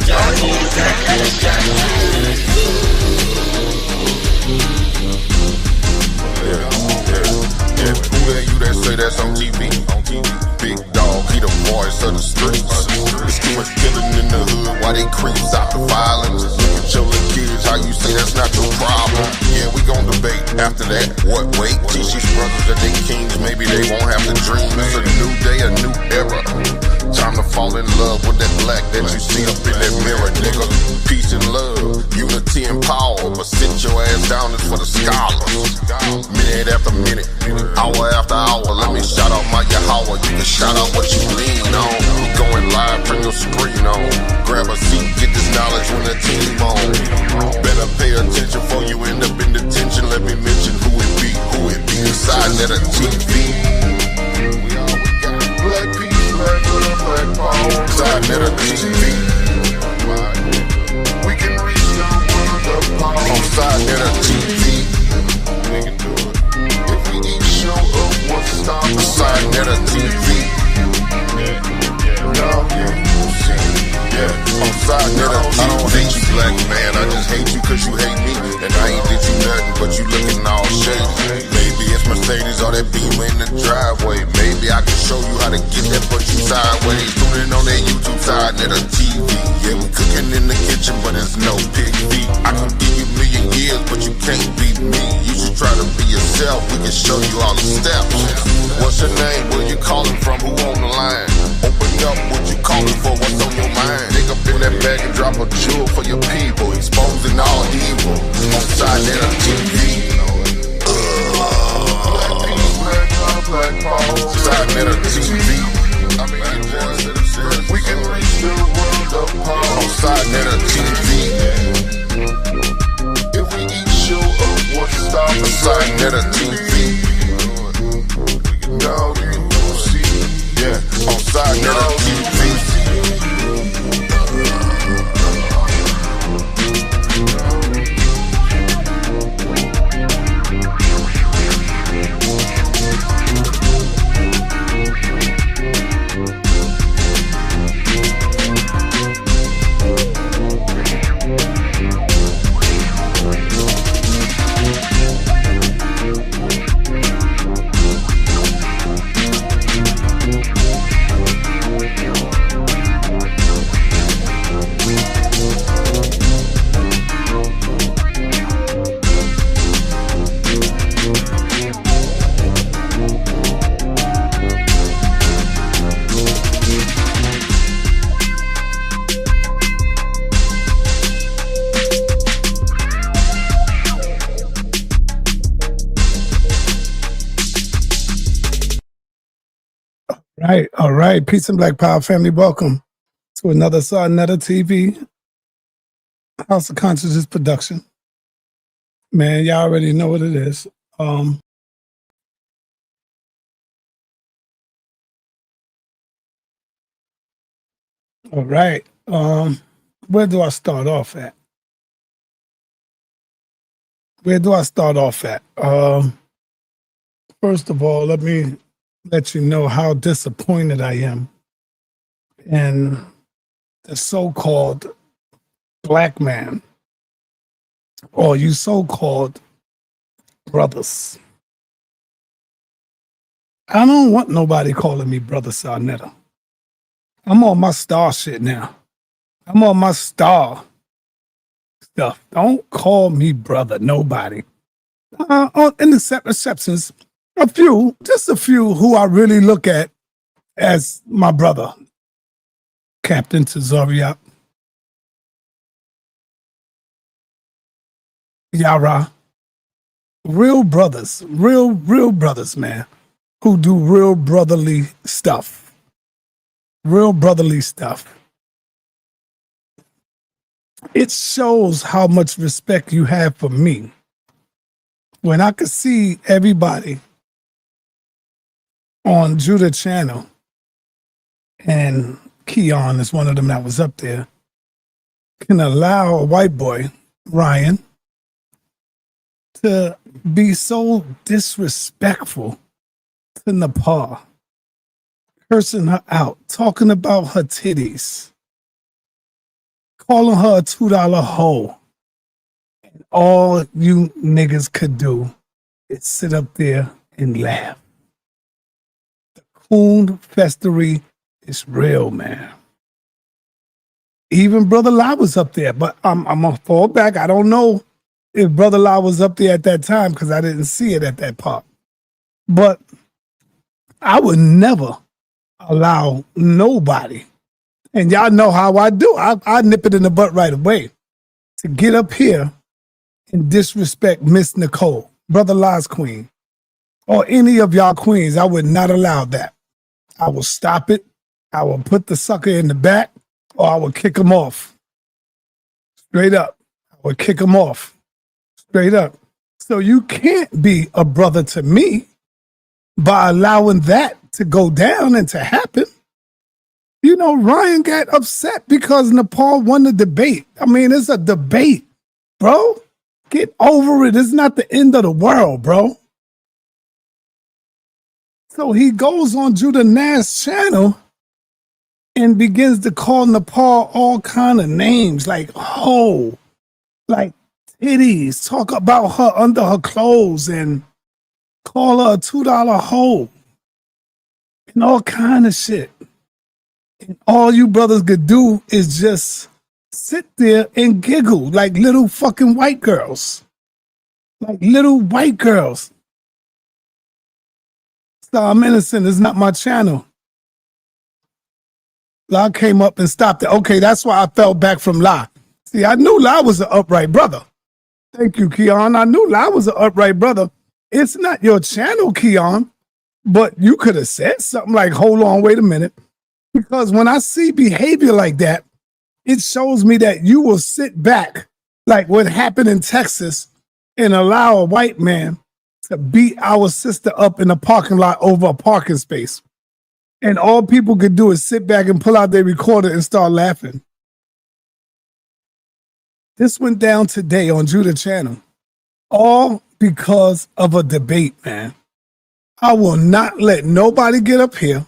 Who that you that say that's on TV? Big dog, he the voice of the streets. It's too much killing in the hood, why they creeps out the violence? Look at your little kids, how you say that's not your problem? Yeah, we gon' debate after that. What, wait, teach these brothers that they kings, maybe they won't have to dream. It's a new day, a new era. Time to fall in love with that black that you see up in that mirror, nigga. Peace and love, unity and power, but sit your ass down, it's for the scholars. Minute after minute, hour after hour, let me shout out my Yahweh. You can shout out what you lean on. We going live, bring your screen on. Grab a seat, get this knowledge when the team on. Better pay attention before you end up in detention. Let me mention who it be sa.neter TV. We got black peace, black love, black power, sa.neter TV. We can reach the world of power on sa.neter TV. We can do it if we each show up. What's stopping sa.neter TV? Now you see, on sa.neter TV. I don't hate you, black man. I just hate you 'cause you hate me, and I ain't did you nothing, but you looking all shady. Maybe it's Mercedes or that Beamer in the driveway. Maybe I can show you how to get that, but you sideways. Tune in on that YouTube sa.neter TV. Yeah, we cooking in the kitchen, but it's no pig feet. I can give you a million years, but you can't beat me. You should try to be yourself. We can show you all the steps. What's your name? Where you calling from? Who on the line? Open up, what you calling for? What's on your mind? Dig up in that bag and drop a jewel for your people. Exposing all evil on sa.neter TV. Black power, sa.neter TV. We can reach the world of power on sa.neter TV. If we each show up, what's stopping sa.neter TV? Now you can see, on sa.neter TV. All right. Peace and Black Power family. Welcome to another sa.neter TV House of Consciousness production. Man, y'all already know what it is. All right. Where do I start off at? First of all, let me let you know how disappointed I am in the so-called black man, or you so-called brothers. I don't want nobody calling me brother sa.neter. I'm on my star shit now. I'm on my star stuff. Don't call me brother, nobody. In the exceptions, just a few who I really look at as my brother. Captain Tazariak, Yara. Real brothers, real brothers, man, who do real brotherly stuff. It shows how much respect you have for me when I could see everybody on Judah channel, and Keon is one of them that was up there, can allow a white boy, Ryan, to be so disrespectful to Nepal, cursing her out, talking about her titties, calling her a $2 hoe. And all you niggas could do is sit up there and laugh. The coon festery is real, man. Even Brother La was up there, but I'm gonna fall back. I don't know if Brother La was up there at that time because I didn't see it at that part. But I would never allow nobody, and y'all know how I do. I nip it in the butt right away to get up here and disrespect Miss Nicole, Brother La's queen, or any of y'all queens. I would not allow that. I will stop it. I will put the sucker in the back, or I will kick him off. Straight up. I would kick him off. Straight up. So you can't be a brother to me by allowing that to go down and to happen. You know, Ryan got upset because Nepal won the debate. I mean, it's a debate, bro. Get over it. It's not the end of the world, bro. So he goes on Judah Nash's channel and begins to call Nepal all kind of names, like hoe, like titties, talk about her under her clothes and call her a $2 hoe and all kind of shit. And all you brothers could do is just sit there and giggle like little fucking white girls. Like little white girls. So I'm innocent. It's not my channel. La came up and stopped it. Okay, that's why I fell back from La. See, I knew La was an upright brother. Thank you, Keon. I knew La was an upright brother. It's not your channel, Keon, but you could have said something like, hold on, wait a minute. Because when I see behavior like that, it shows me that you will sit back like what happened in Texas and allow a white man to beat our sister up in a parking lot over a parking space. And all people could do is sit back and pull out their recorder and start laughing. This went down today on Judah Channel. All because of a debate, man. I will not let nobody get up here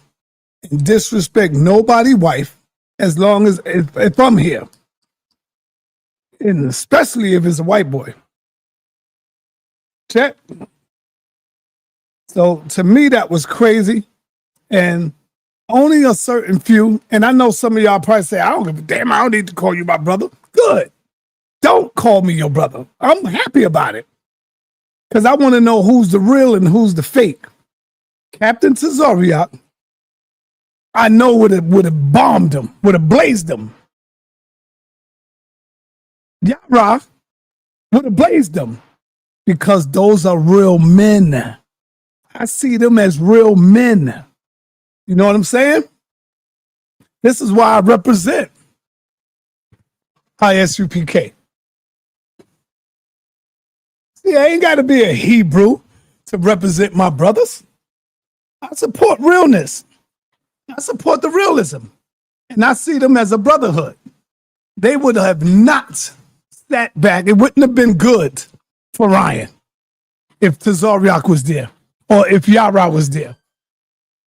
and disrespect nobody's wife as long as if I'm here. And especially if it's a white boy. Check. So to me, that was crazy. And only a certain few, and I know some of y'all probably say, I don't give a damn, I don't need to call you my brother. Good. Don't call me your brother. I'm happy about it. Because I want to know who's the real and who's the fake. Captain Tazariak, I know would have bombed him, would have blazed him. Yara would have blazed them. Because those are real men. I see them as real men. You know what I'm saying? This is why I represent ISUPK. See, I ain't got to be a Hebrew to represent my brothers. I support realness. I support the realism. And I see them as a brotherhood. They would have not sat back. It wouldn't have been good for Ryan if Tazariak was there or if Yara was there.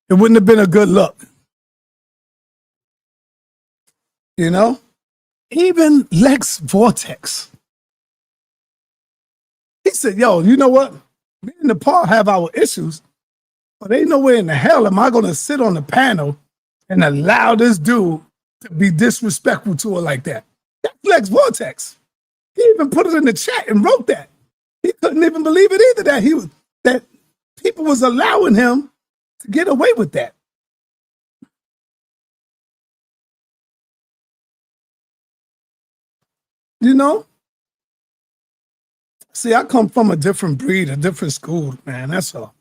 It wouldn't have been a good look. You know? Even Lex Vortex. He said, yo, you know what? Me and Nepal have our issues, but ain't nowhere in the hell am I going to sit on the panel and allow this dude to be disrespectful to her like that. That's Lex Vortex. He even put it in the chat and wrote that. He couldn't even believe it either that people was allowing him to get away with that. You know? See, I come from a different breed, a different school, man. That's all.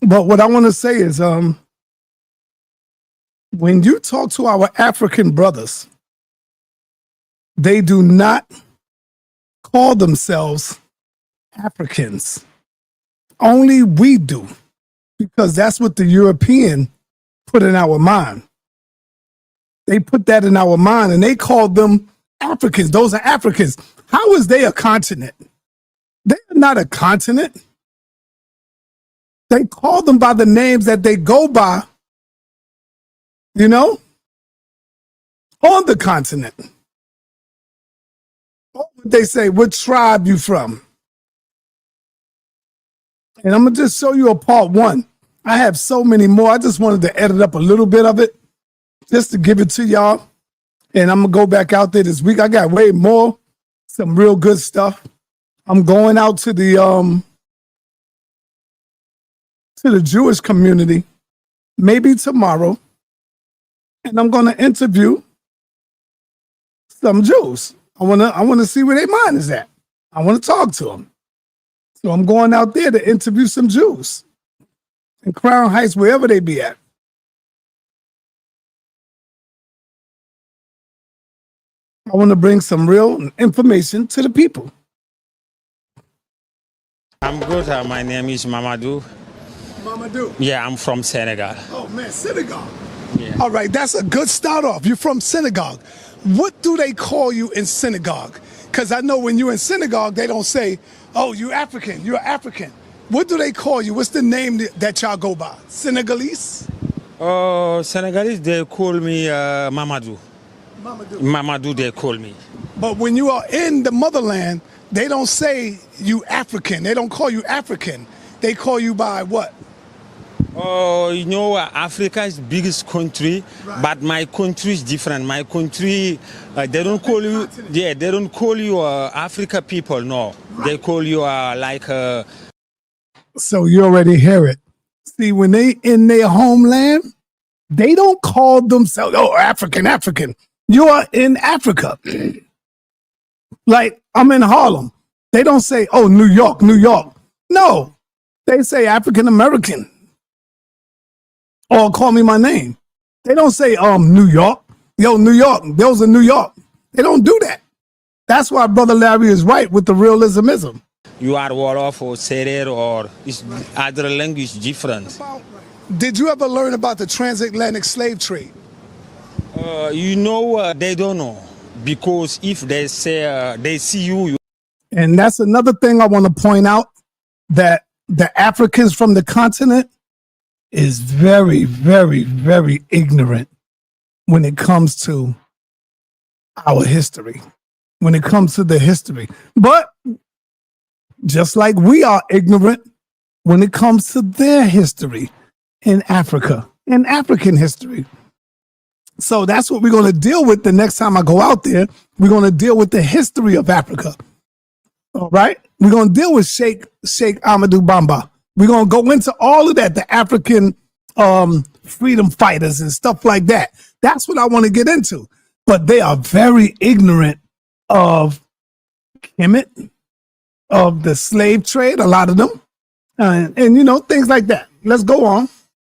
But what I want to say is, when you talk to our African brothers, they do not call themselves Africans. Only we do, because that's what the European put in our mind. They put that in our mind and they called them Africans. Those are Africans. How is they a continent? They are not a continent. They call them by the names that they go by, you know? on the continent. They say, what tribe you from? And I'm going to just show you a part one. I have so many more. I just wanted to edit up a little bit of it just to give it to y'all. And I'm going to go back out there this week. I got way more, some real good stuff. I'm going out to the Jewish community, maybe tomorrow. And I'm going to interview some Jews. I want to see where their mind is at. I want to talk to them. So I'm going out there to interview some Jews in Crown Heights, wherever they be at. I want to bring some real information to the people. I'm good. My name is Mamadou. Mamadou. Yeah, I'm from Senegal. Oh, man, Senegal. Yeah. All right, that's a good start off. You're from Senegal. What do they call you in synagogue? Because I know when you're in synagogue, they don't say, oh, you're African, you're African. What do they call you? What's the name that y'all go by? Senegalese? Oh, Senegalese, they call me Mamadou. Mamadou. Mamadou, they call me. But when you are in the motherland, they don't say you African. They don't call you African. They call you by what? Oh, you know, Africa is the biggest country, right. But my country is different. My country, they don't call you, yeah, they don't call you Africa people, no. Right. They call you like... So you already hear it. See, when they in their homeland, they don't call themselves, oh, African. You are in Africa. Like, I'm in Harlem. They don't say, oh, New York. No, they say African American. Or call me my name. They don't say, New York. Yo, New York. Those are New York. They don't do that. That's why Brother Larry is right with the realismism. You are Wolof or sa.neter or other language different. Did you ever learn about the transatlantic slave trade? You know, they don't know. Because if they say, they see you. And that's another thing I want to point out, that the Africans from the continent is very, very, very ignorant when it comes to our history, when it comes to the history. But just like we are ignorant when it comes to their history in Africa, in African history. So that's what we're going to deal with the next time I go out there. We're going to deal with the history of Africa. All right? We're going to deal with Sheikh Amadou Bamba. We're going to go into all of that, the African freedom fighters and stuff like that. That's what I want to get into. But they are very ignorant of Kemet, of the slave trade, a lot of them, and you know, things like that. Let's go on.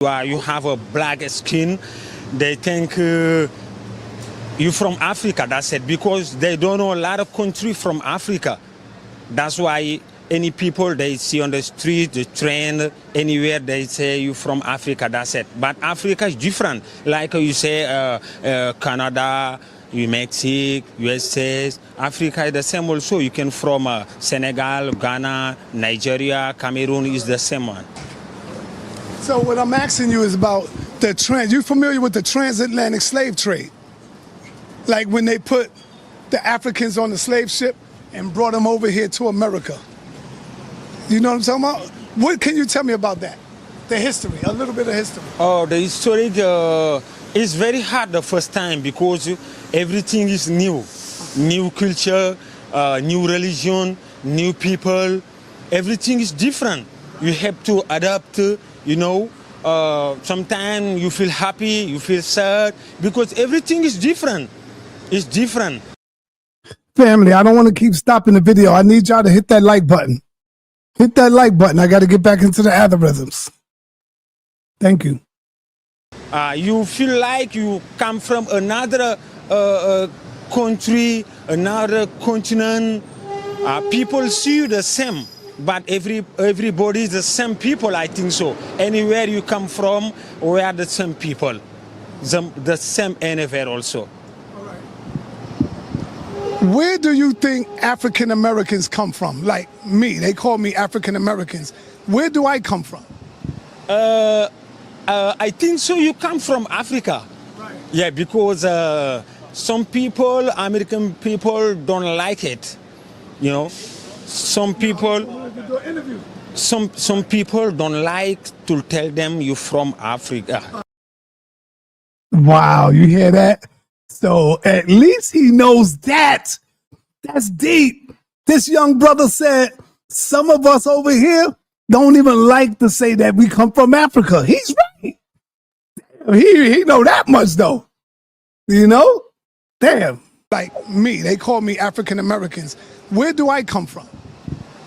You have a black skin. They think you're from Africa, that's it, because they don't know a lot of countries from Africa. That's why any people they see on the street, the train, anywhere, they say you're from Africa, that's it. But Africa is different. Like you say Canada, Mexico, USA, Africa is the same also. You can from Senegal, Ghana, Nigeria, Cameroon is the same one. So what I'm asking you is about the you familiar with the transatlantic slave trade? Like when they put the Africans on the slave ship and brought them over here to America. You know what I'm talking about? What can you tell me about that? The history, a little bit of history. Oh, the history is very hard the first time because everything is new. New culture, new religion, new people. Everything is different. You have to adapt, you know. Sometimes you feel happy, you feel sad, because everything is different. It's different. Family, I don't want to keep stopping the video. I need y'all to hit that like button. Hit that like button. I got to get back into the algorithms. Thank you. You feel like you come from another country, another continent. People see you the same. But everybody is the same people, I think so. Anywhere you come from, we are the same people. The same anywhere also. All right. Where do you think African Americans come from? Like me, they call me African Americans. Where do I come from? I think so you come from Africa. Right. Yeah, because some people, American people, don't like it. You know, some people, some people don't like to tell them you're from Africa. Wow, you hear that? So at least he knows that. That's deep. This young brother said some of us over here don't even like to say that we come from Africa. He's right. He know that much though. You know? Damn. Like me, they call me African Americans. Where do I come from?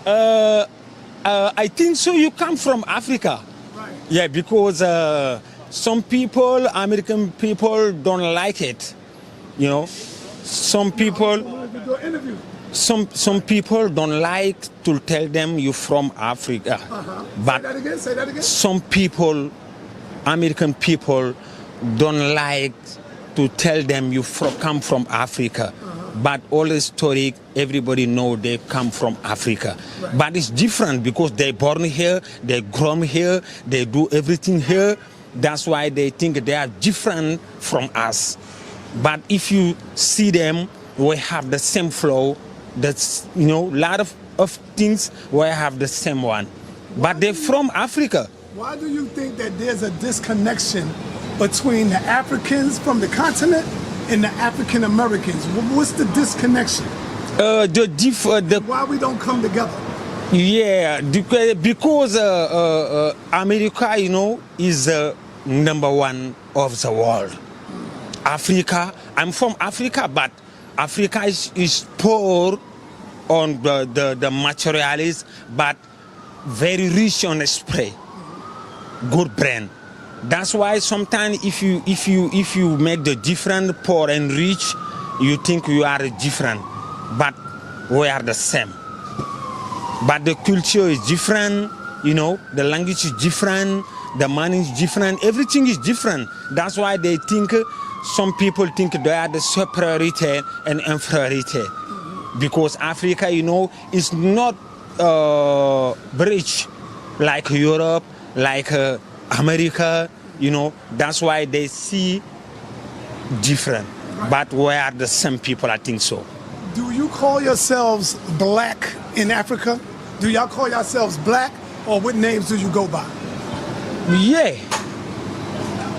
I think so. You come from Africa. Right. Yeah, because some people, American people, don't like it. You know, some people, some people don't like to tell them you're from Africa. But Say that again. some people, American people, don't like to tell them you come from Africa. But all historic, everybody know they come from Africa. Right. But it's different because they born here, they grown here, they do everything here. That's why they think they are different from us. But if you see them, we have the same flow. That's, you know, a lot of things we have the same one. But they're from Africa. Why do you think that there's a disconnection between the Africans from the continent and the African Americans? What's the disconnection? Why we don't come together? Yeah, because America, you know, is number one of the world. Africa, I'm from Africa, but Africa is poor on the materials, but very rich on spray, good brand. That's why sometimes if you make the different poor and rich, you think you are different, but we are the same. But the culture is different, you know, the language is different, the money is different, everything is different. That's why they think, some people think they are the superiority and inferiority. Because Africa, you know, is not rich like Europe, like America, you know. That's why they see different. But we are the same people, I think so. Do you call yourselves black in Africa? Do y'all call yourselves black, or what names do you go by? Yeah,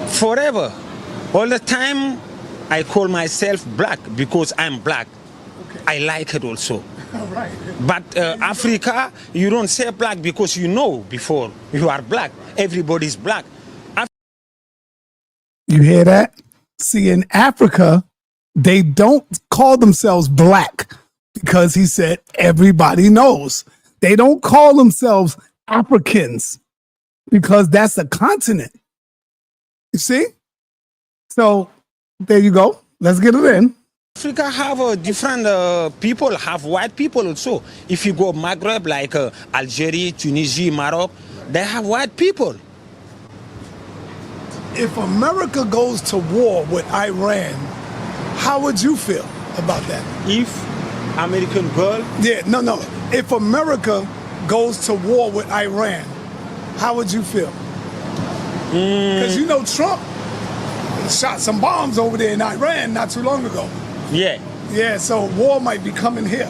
forever. All the time I call myself black because I'm black. Okay. I like it also. All right. But Africa, you don't say black because you know before you are black. Everybody's black. You hear that? See, in Africa, they don't call themselves black because he said everybody knows. They don't call themselves Africans because that's a continent. You see? So there you go. Let's get it in. Africa have different people, have white people also. If you go Maghreb, like Algeria, Tunisia, Morocco, they have white people. If America goes to war with Iran, how would you feel about that? If American girl, Yeah, no. If America goes to war with Iran, how would you feel? Because you know Trump shot some bombs over there in Iran not too long ago. yeah, Yeah, so war might be coming here.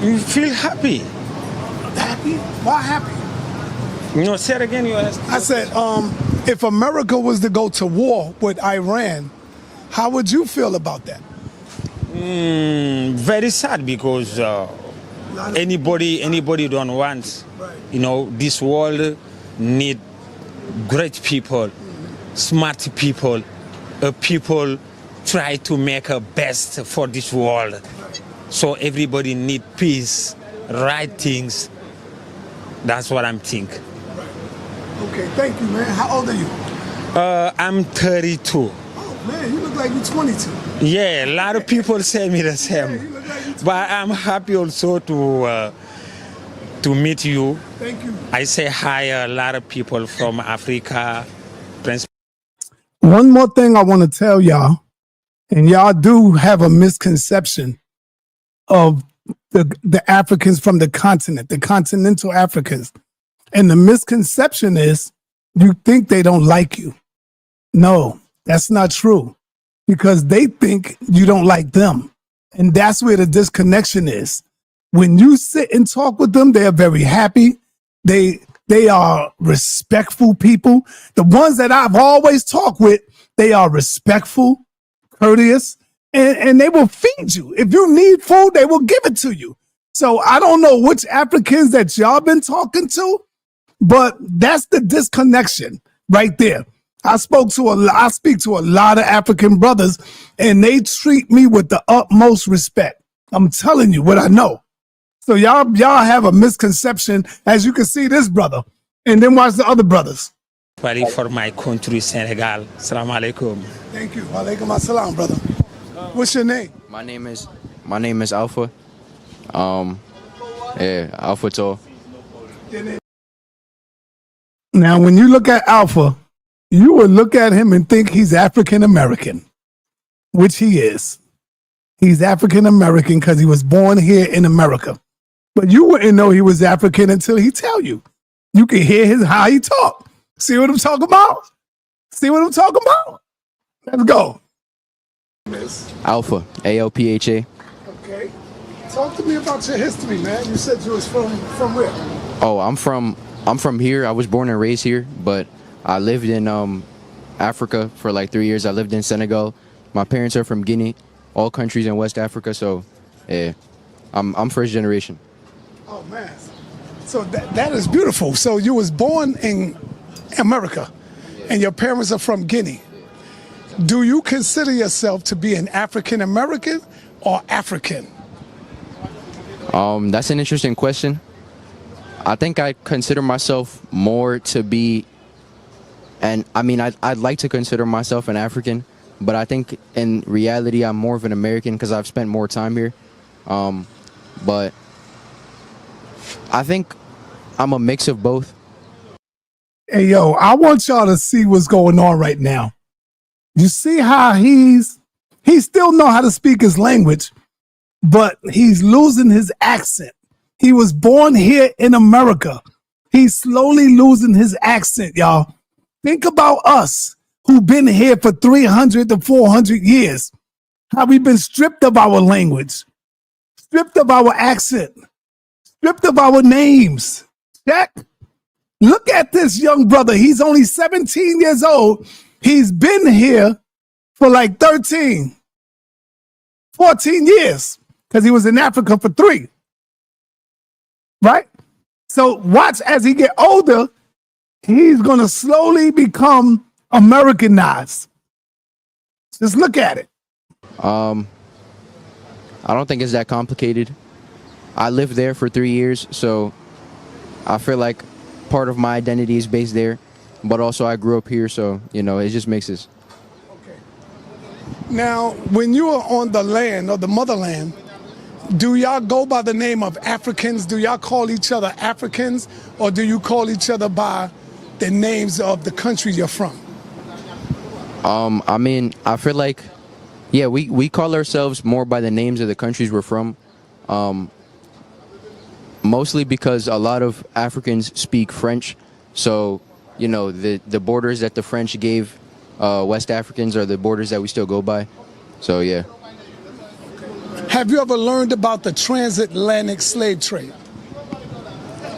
you feel happy. Happy? Why happy? You know, say it again, you asked. I said, if America was to go to war with Iran, how would you feel about that? Very sad because anybody don't want, you know, this world need great people, smart people, people try to make a best for this world. So everybody need peace, right things. That's what I'm thinking. Okay, thank you, man. How old are you? I'm 32. Oh, man, you look like you're 22. Yeah, a lot of people say me the same. You look like you're 22. But I'm happy also to meet you. Thank you. I say hi a lot of people from Africa. One more thing I want to tell y'all, and y'all do have a misconception of the Africans from the continent, the continental Africans. And the misconception is you think they don't like you. No, that's not true. because they think you don't like them. And that's where the disconnection is. When you sit and talk with them, they are very happy. They are respectful people. The ones that I've always talked with, they are respectful, courteous, and they will feed you. If you need food, they will give it to you. So I don't know which Africans that y'all been talking to, but that's the disconnection right there. I speak to a lot of African brothers, and they treat me with the utmost respect. I'm telling you what I know. So y'all have a misconception, as you can see this brother, and then watch the other brothers. For my country, Senegal. Assalamu alaikum. Thank you. Walaikum assalam, brother. What's your name? My name is Alpha. Alpha Tall. Now, when you look at Alpha, you would look at him and think he's African American, which he is. He's African American because he was born here in America. But you wouldn't know he was African until he tell you. You can hear how he talk. See what I'm talking about? See what I'm talking about? Let's go. Alpha, ALPHA. Okay. Talk to me about your history, man. You said you was from where? Oh, I'm from here. I was born and raised here, but I lived in Africa for like 3 years. I lived in Senegal. My parents are from Guinea, all countries in West Africa. So, yeah, I'm first generation. Oh man, so that is beautiful. So you was born in America, and your parents are from Guinea. Do you consider yourself to be an African American or African? That's an interesting question. I think I consider myself more to be, and I mean, I'd like to consider myself an African, but I think in reality I'm more of an American because I've spent more time here. But I think I'm a mix of both. Hey, yo, I want y'all to see what's going on right now. You see how he still know how to speak his language, but he's losing his accent. He was born here in America. He's slowly losing his accent, y'all. Think about us who've been here for 300 to 400 years. How we've been stripped of our language, stripped of our accent, stripped of our names. Check. Look at this young brother. He's only 17 years old. He's been here for like 13, 14 years because he was in Africa for 3. Right? So watch as he get older, he's going to slowly become Americanized. Just look at it. I don't think it's that complicated. I lived there for 3 years, so I feel like part of my identity is based there, but also I grew up here, so, you know, it just mixes. Okay. Now, when you are on the land or the motherland, do y'all go by the name of Africans? Do y'all call each other Africans, or do you call each other by the names of the country you're from? I mean, I feel like, yeah, we call ourselves more by the names of the countries we're from. Mostly because a lot of Africans speak French, so, you know, the borders that the French gave West Africans are the borders that we still go by. So, yeah. Have you ever learned about the transatlantic slave trade?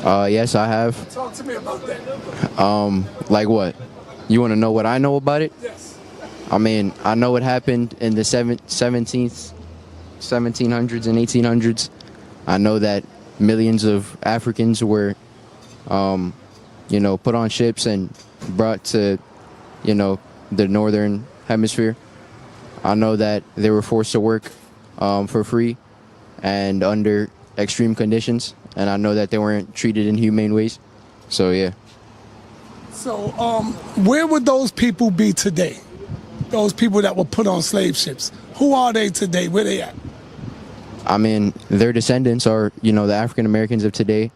Yes, I have. Talk to me about that. Like what? You want to know what I know about it? Yes. I mean, I know it happened in the 1700s and 1800s. I know that millions of Africans were, you know, put on ships and brought to, you know, the northern hemisphere. I know that they were forced to work for free and under extreme conditions, and I know that they weren't treated in humane ways. So, yeah. So, where would those people be today? Those people that were put on slave ships. Who are they today? Where they at? I mean, their descendants are, you know, the African Americans of today.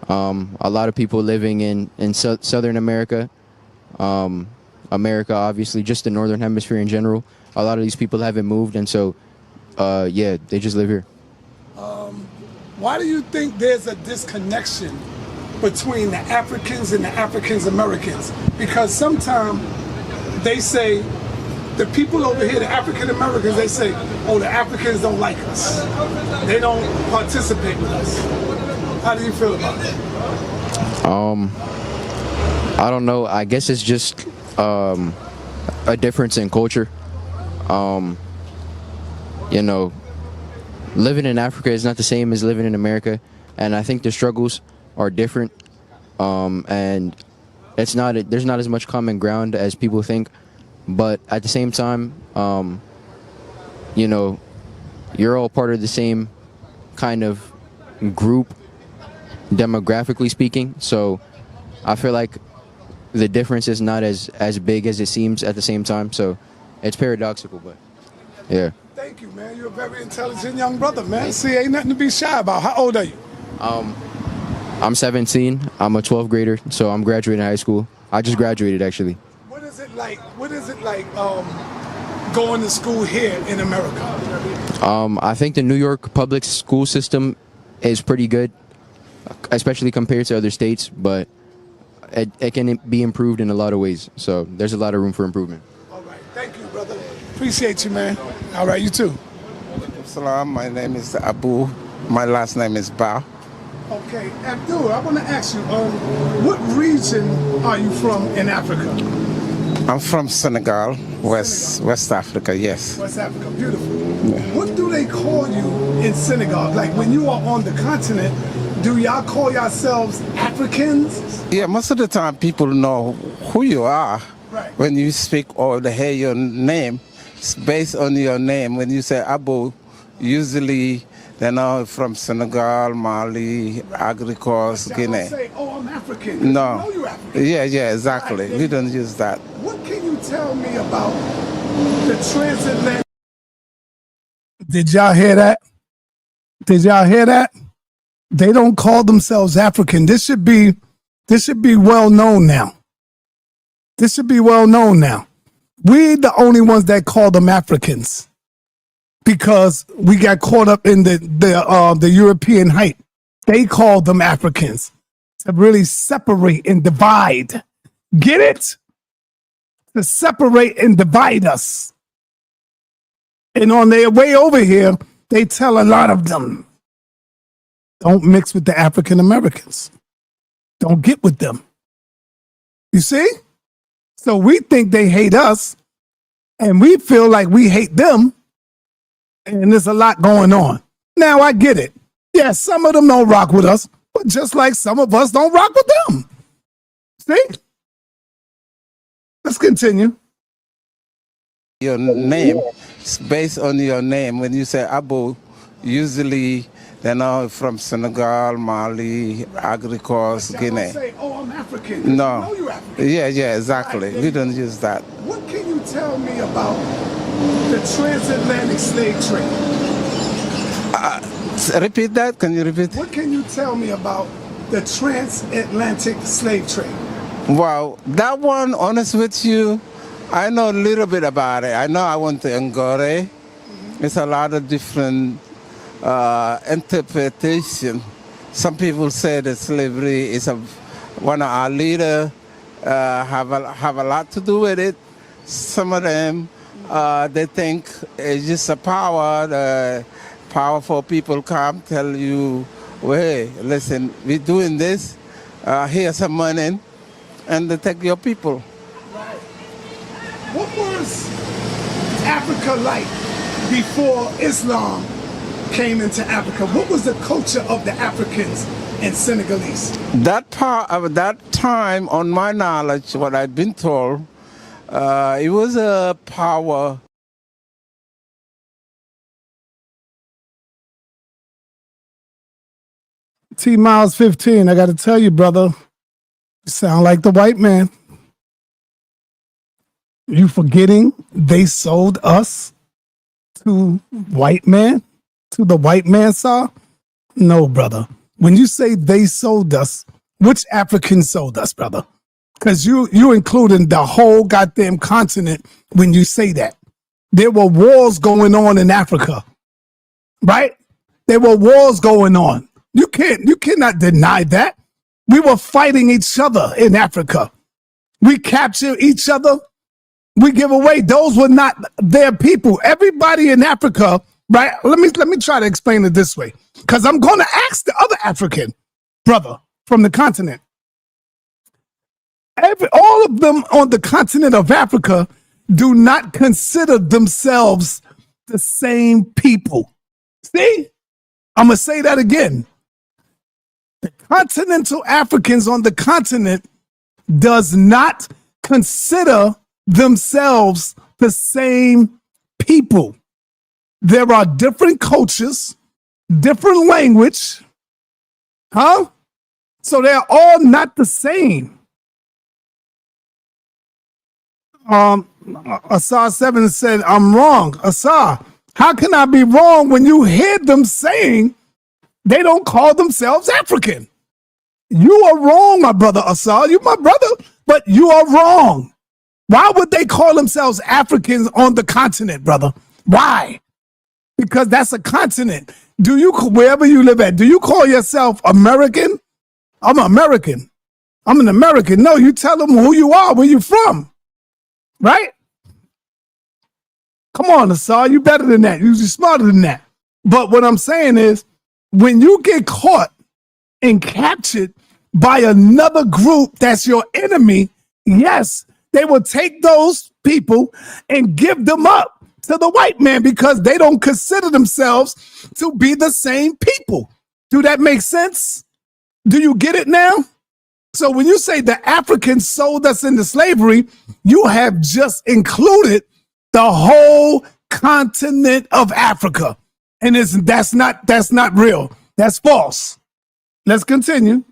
A lot of people living in Southern America, America, obviously, just the Northern Hemisphere in general. A lot of these people haven't moved, and so, yeah, they just live here. Why do you think there's a disconnection between the Africans and the African Americans? Because sometimes they say the people over here, the African Americans, they say, oh, the Africans don't like us. They don't participate with us. How do you feel about that? I don't know. I guess it's just a difference in culture. You know, living in Africa is not the same as living in America, and I think the struggles are different. And there's not as much common ground as people think. But at the same time, you know, you're all part of the same kind of group, demographically speaking. So I feel like the difference is not as big as it seems at the same time. So it's paradoxical, but yeah. Thank you, man. You're a very intelligent young brother, man. See, ain't nothing to be shy about. How old are you? I'm 17. I'm a 12th grader, so I'm graduating high school. I just graduated, actually. What is it like going to school here in America? I think the New York public school system is pretty good, especially compared to other states, but it can be improved in a lot of ways. So there's a lot of room for improvement. All right. Thank you, brother. Appreciate you, man. All right, you too. Salam, my name is Abu. My last name is Ba. Okay, Abdul, I want to ask you, what region are you from in Africa? I'm from Senegal, West Africa, yes. West Africa, beautiful. Yeah. What do they call you in Senegal? Like when you are on the continent, do y'all call yourselves Africans? Yeah, most of the time people know who you are. Right. When you speak or they hear your name, it's based on your name. When you say Abu, usually they know from Senegal, Mali, Ivory Coast, Guinea. Don't say, oh, I'm African. No. Know you're African. Yeah, exactly. We don't use that. What can you tell me about the transatlantic? Did y'all hear that? Did y'all hear that? They don't call themselves African. This should be well known now. This should be well known now. We're the only ones that call them Africans because we got caught up in the European hype. They call them Africans to really separate and divide. Get it? To separate and divide us. And on their way over here, they tell a lot of them, don't mix with the African Americans. Don't get with them. You see? So we think they hate us, and we feel like we hate them, and there's a lot going on. Now, I get it. Yeah, some of them don't rock with us, but just like some of us don't rock with them. See? Let's continue. Your name is based on your name. When you say Abu, usually they know from Senegal, Mali, Ivory Coast, Guinea. Don't say, oh, I'm African. No. Know you're African. Yeah, exactly. We don't use that. What can you tell me about the transatlantic slave trade? Repeat that. Can you repeat? What can you tell me about the transatlantic slave trade? Wow, that one, honest with you, I know a little bit about it. I know I went to Angore. It's a lot of different interpretation. Some people say that slavery is one of our leaders have a lot to do with it. Some of them they think it's just a power. The powerful people come tell you, well, hey, listen, we're doing this. Here's some money, and they take your people. Right. What was Africa like before Islam came into Africa? What was the culture of the Africans and Senegalese? That part of that time, on my knowledge, what I've been told, it was a power. T Miles 15, I got to tell you, brother, you sound like the white man. You forgetting they sold us to white man? To the white man, sir? No, brother. When you say they sold us, which Africans sold us, brother? Because you including the whole goddamn continent when you say that. There were wars going on in Africa, right? There were wars going on. You cannot deny that. We were fighting each other in Africa. We captured each other. we give away, those were not their people. Everybody in Africa, right? Let me try to explain it this way, because I'm going to ask the other African brother from the continent. All of them on the continent of Africa do not consider themselves the same people. See? I'm going to say that again. The continental Africans on the continent does not consider themselves the same people. There are different cultures, different language, huh? So they're all not the same. Asar 7 said, I'm wrong. Asar, how can I be wrong when you hear them saying they don't call themselves African? You are wrong, my brother Asar. You're my brother, but you are wrong. Why would they call themselves Africans on the continent, brother? Why? Because that's a continent. Do you, wherever you live at, do you call yourself American? I'm American. I'm an American. No, you tell them who you are, where you from. Right? Come on, Asar, you better than that. You're smarter than that. But what I'm saying is, when you get caught and captured by another group that's your enemy, yes, they will take those people and give them up to the white man because they don't consider themselves to be the same people. Do that make sense? Do you get it now? So when you say the Africans sold us into slavery, you have just included the whole continent of Africa. And that's not real. That's false. Let's continue.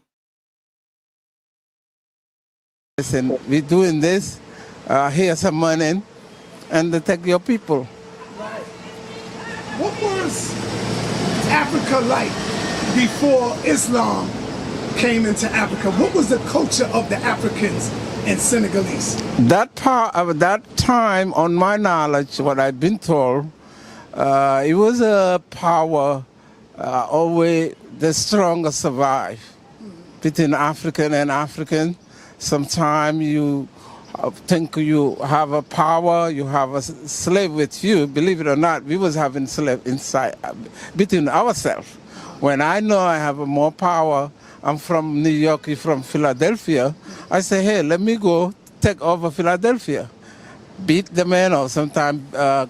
Listen, we're doing this, here's some money, and they take your people. Right. What was Africa like before Islam came into Africa? What was the culture of the Africans and Senegalese? That part of that time, on my knowledge, what I've been told, it was a power, always the stronger survive between African and African. Sometimes you think you have a power, you have a slave with you. Believe it or not, we was having slave inside between ourselves. When I know I have more power, I'm from New York, you're from Philadelphia, I say, hey, let me go take over Philadelphia. Beat the men or sometimes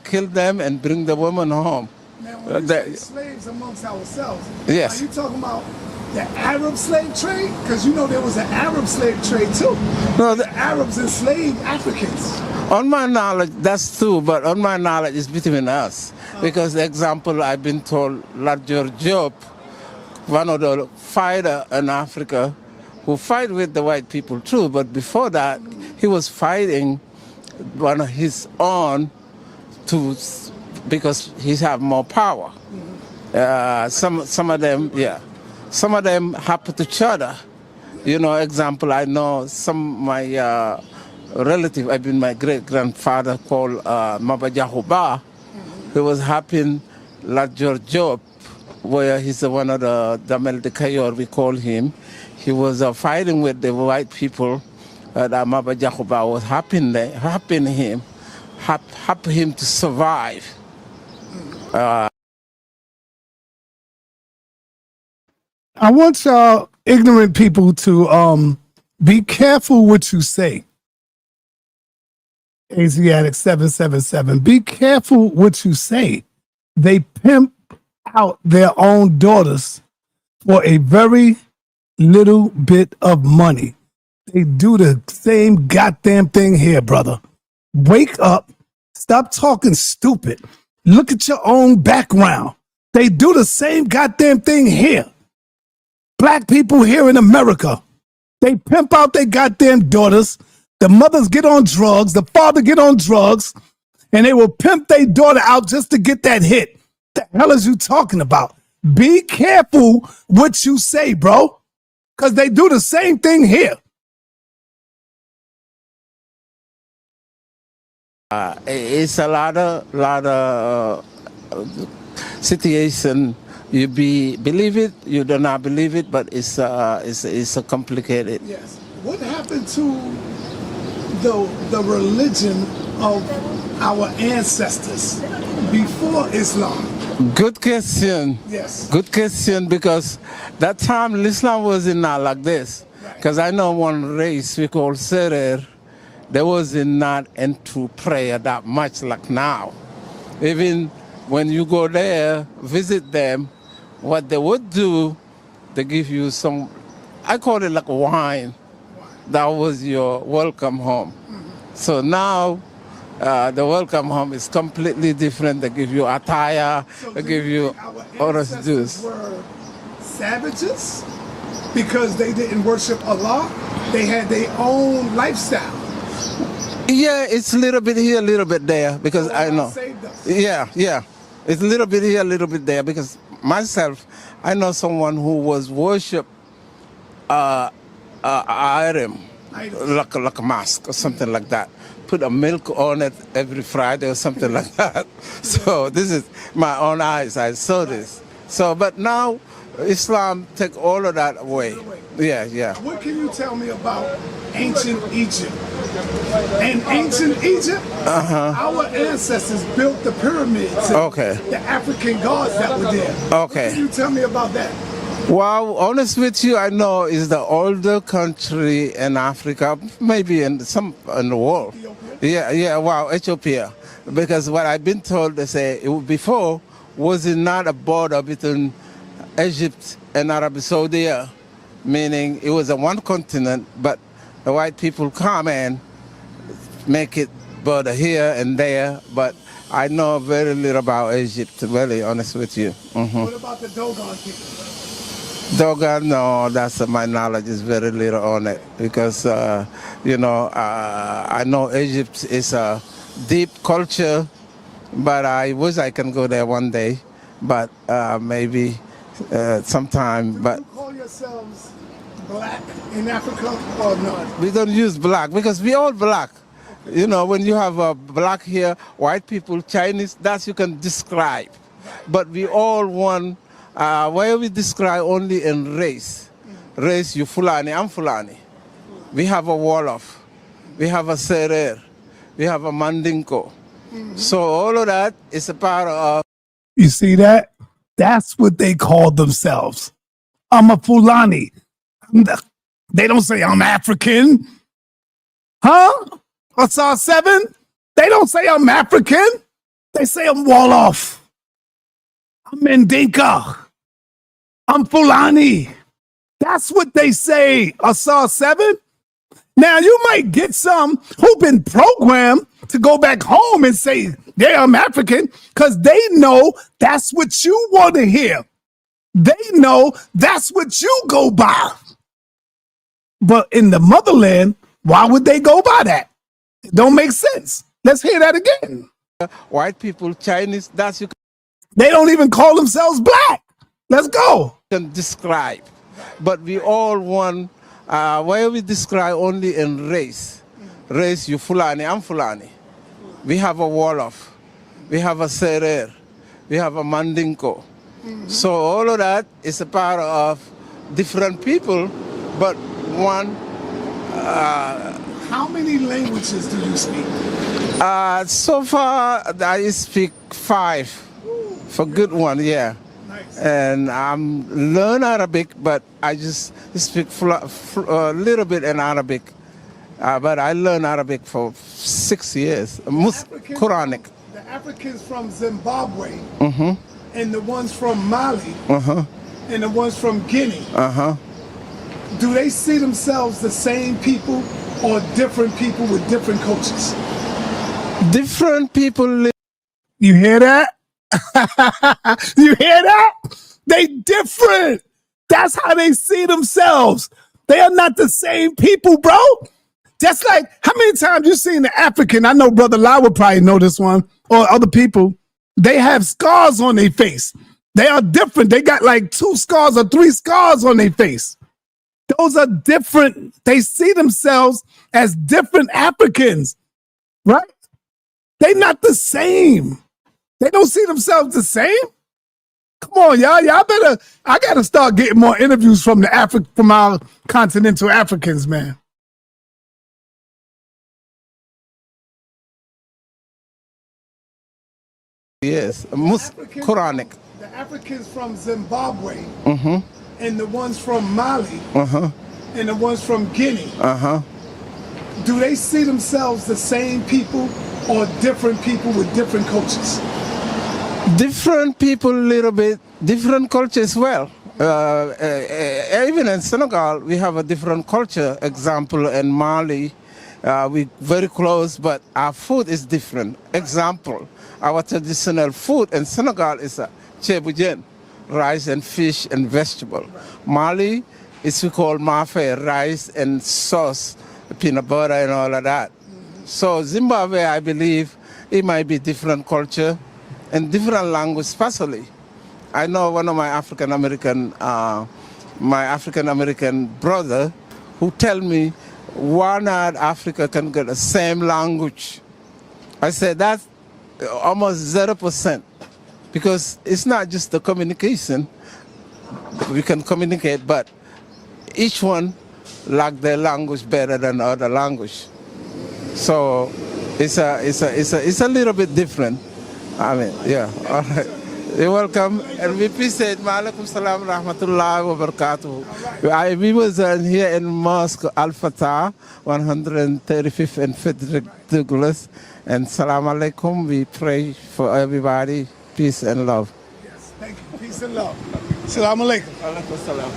kill them and bring the woman home. Now, when you say slaves amongst ourselves, yes. Are you talking about the Arab slave trade? Because you know there was an Arab slave trade too. No, the Arabs enslaved Africans. On my knowledge, that's true, but on my knowledge, it's between us. Because the example I've been told, Larger Job, one of the fighter in Africa, who fight with the white people too, but before that, he was fighting one of his own because he have more power. Some of them, yeah. Some of them happen to each other. You know, example, I know my relative, I mean my great-grandfather called Maba Jahuba, who was helping Larger Job, where he's one of the Damel de Kayor, we call him. He was fighting with the white people that Maba Jahuba was helping him to survive. I want y'all ignorant people to be careful what you say. Asiatic 777. Be careful what you say. They pimp out their own daughters for a very little bit of money. They do the same goddamn thing here, brother. Wake up. Stop talking stupid. Look at your own background. They do the same goddamn thing here. Black people here in America, they pimp out their goddamn daughters. The mothers get on drugs, the father get on drugs, and they will pimp their daughter out just to get that hit. The hell is you talking about? Be careful what you say, bro, because they do the same thing here. It's a lot of situation. You believe it, you do not believe it, but it's complicated. Yes. What happened to the religion of our ancestors before Islam? Good question. Yes. Good question, because that time Islam was not like this. Because I know one race we call sa.neter, they was not into prayer that much like now. Even when you go there, visit them, what they would do, they give you some, I call it like wine. That was your welcome home. So now, the welcome home is completely different. They give you attire, they give you orange juice. Were savages because they didn't worship Allah. They had their own lifestyle. Yeah, it's a little bit here, a little bit there, because I know. Saved us. Yeah. It's a little bit here, a little bit there, because myself, I know someone who was worship item, like a mask or something like that. Put a milk on it every Friday or something like that. So this is my own eyes. I saw this. So, but now Islam take all of that away. Yeah. What can you tell me about ancient Egypt? In ancient Egypt, our ancestors built the pyramids. Okay. The African gods that were there. Okay. What can you tell me about that? Well, honest with you, I know is the older country in Africa, maybe in the world. Yeah, wow, Ethiopia. Because what I've been told, they say before was it not a border between Egypt and Arabia Saudi, meaning it was a one continent, but the white people come and make it border here and there. But I know very little about Egypt, to be really honest with you. What about the Dogon people? Dogon, no, that's my knowledge is very little on it, because I know Egypt is a deep culture, but I wish I can go there one day, but maybe sometime. But Do you call yourselves black in Africa or not? we don't use black because we all black. You know, when you have a black here, white people, Chinese, that you can describe, but we all one. Where we describe only in race. Race, you Fulani, I'm Fulani. We have a Wolof, we have a Serer, we have a Mandinko. So all of that is a part of... You see that? That's what they call themselves. I'm a Fulani. They don't say I'm African. Huh? sa.7? They don't say I'm African. They say I'm Wolof. I'm Mandinka. I'm Fulani. That's what they say, sa.7. Now, you might get some who've been programmed to go back home and say, yeah, I'm African, because they know that's what you want to hear. They know that's what you go by. But in the motherland, why would they go by that? It don't make sense. Let's hear that again. White people, Chinese, that's you They don't even call themselves black. Let's go. can describe. But we all want, where we describe only in race. Race, you Fulani, I'm Fulani. We have a Wolof, we have a Serer, we have a Mandinko. So all of that is a part of different people, but one... How many languages do you speak? So far, I speak 5. For good one, yeah. Nice. And I'm learn Arabic, but I just speak a little bit in Arabic. But I learned Arabic for 6 years, Quranic. The Africans from Zimbabwe, and the ones from Mali, and the ones from Guinea, do they see themselves the same people or different people with different cultures? Different people. You hear that? You hear that? They different. That's how they see themselves. They are not the same people, bro. Just like, how many times you seen the African? I know Brother Lai would probably know this one, or other people. They have scars on their face. They are different. They got like 2 scars or 3 scars on their face. Those are different. They see themselves as different Africans, right? They're not the same. They don't see themselves the same. Come on, y'all. I gotta start getting more interviews from from our continental Africans, man. Yes, Quranic. The Africans from Zimbabwe, and the ones from Mali, and the ones from Guinea. Do they see themselves the same people or different people with different cultures? Different people, a little bit, different culture as well. Even in Senegal, we have a different culture. Example, in Mali, we very close, but our food is different. Example, our traditional food in Senegal is chebujen, rice and fish and vegetable. Mali is we call mafe, rice and sauce, peanut butter and all of that. So Zimbabwe, I believe, it might be different culture and different language, especially. I know one of my African American brother who tell me why not Africa can get the same language. I said that's almost 0%, because it's not just the communication. We can communicate, but each one like their language better than the other language. So it's a little bit different. I mean, yeah. All right. You're welcome, and we appreciate. Maalaikum salam rahmatullahi wa barakatuh. We was here in Mosque Al Fatah, 135th and Frederick Douglass, and salam alaikum. We pray for everybody, peace and love. Yes, thank you. Peace and love. Salam alaikum. Alaikum salam.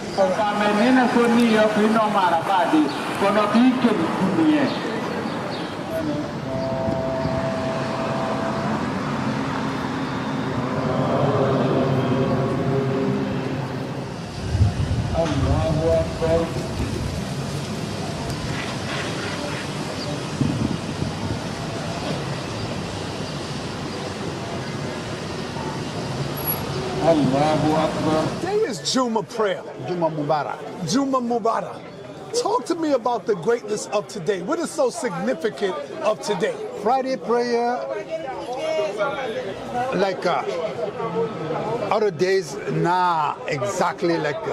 Today is Juma prayer. Juma Mubarak. Juma Mubarak. Talk to me about the greatness of today. What is so significant of today? Friday prayer, like other days, exactly like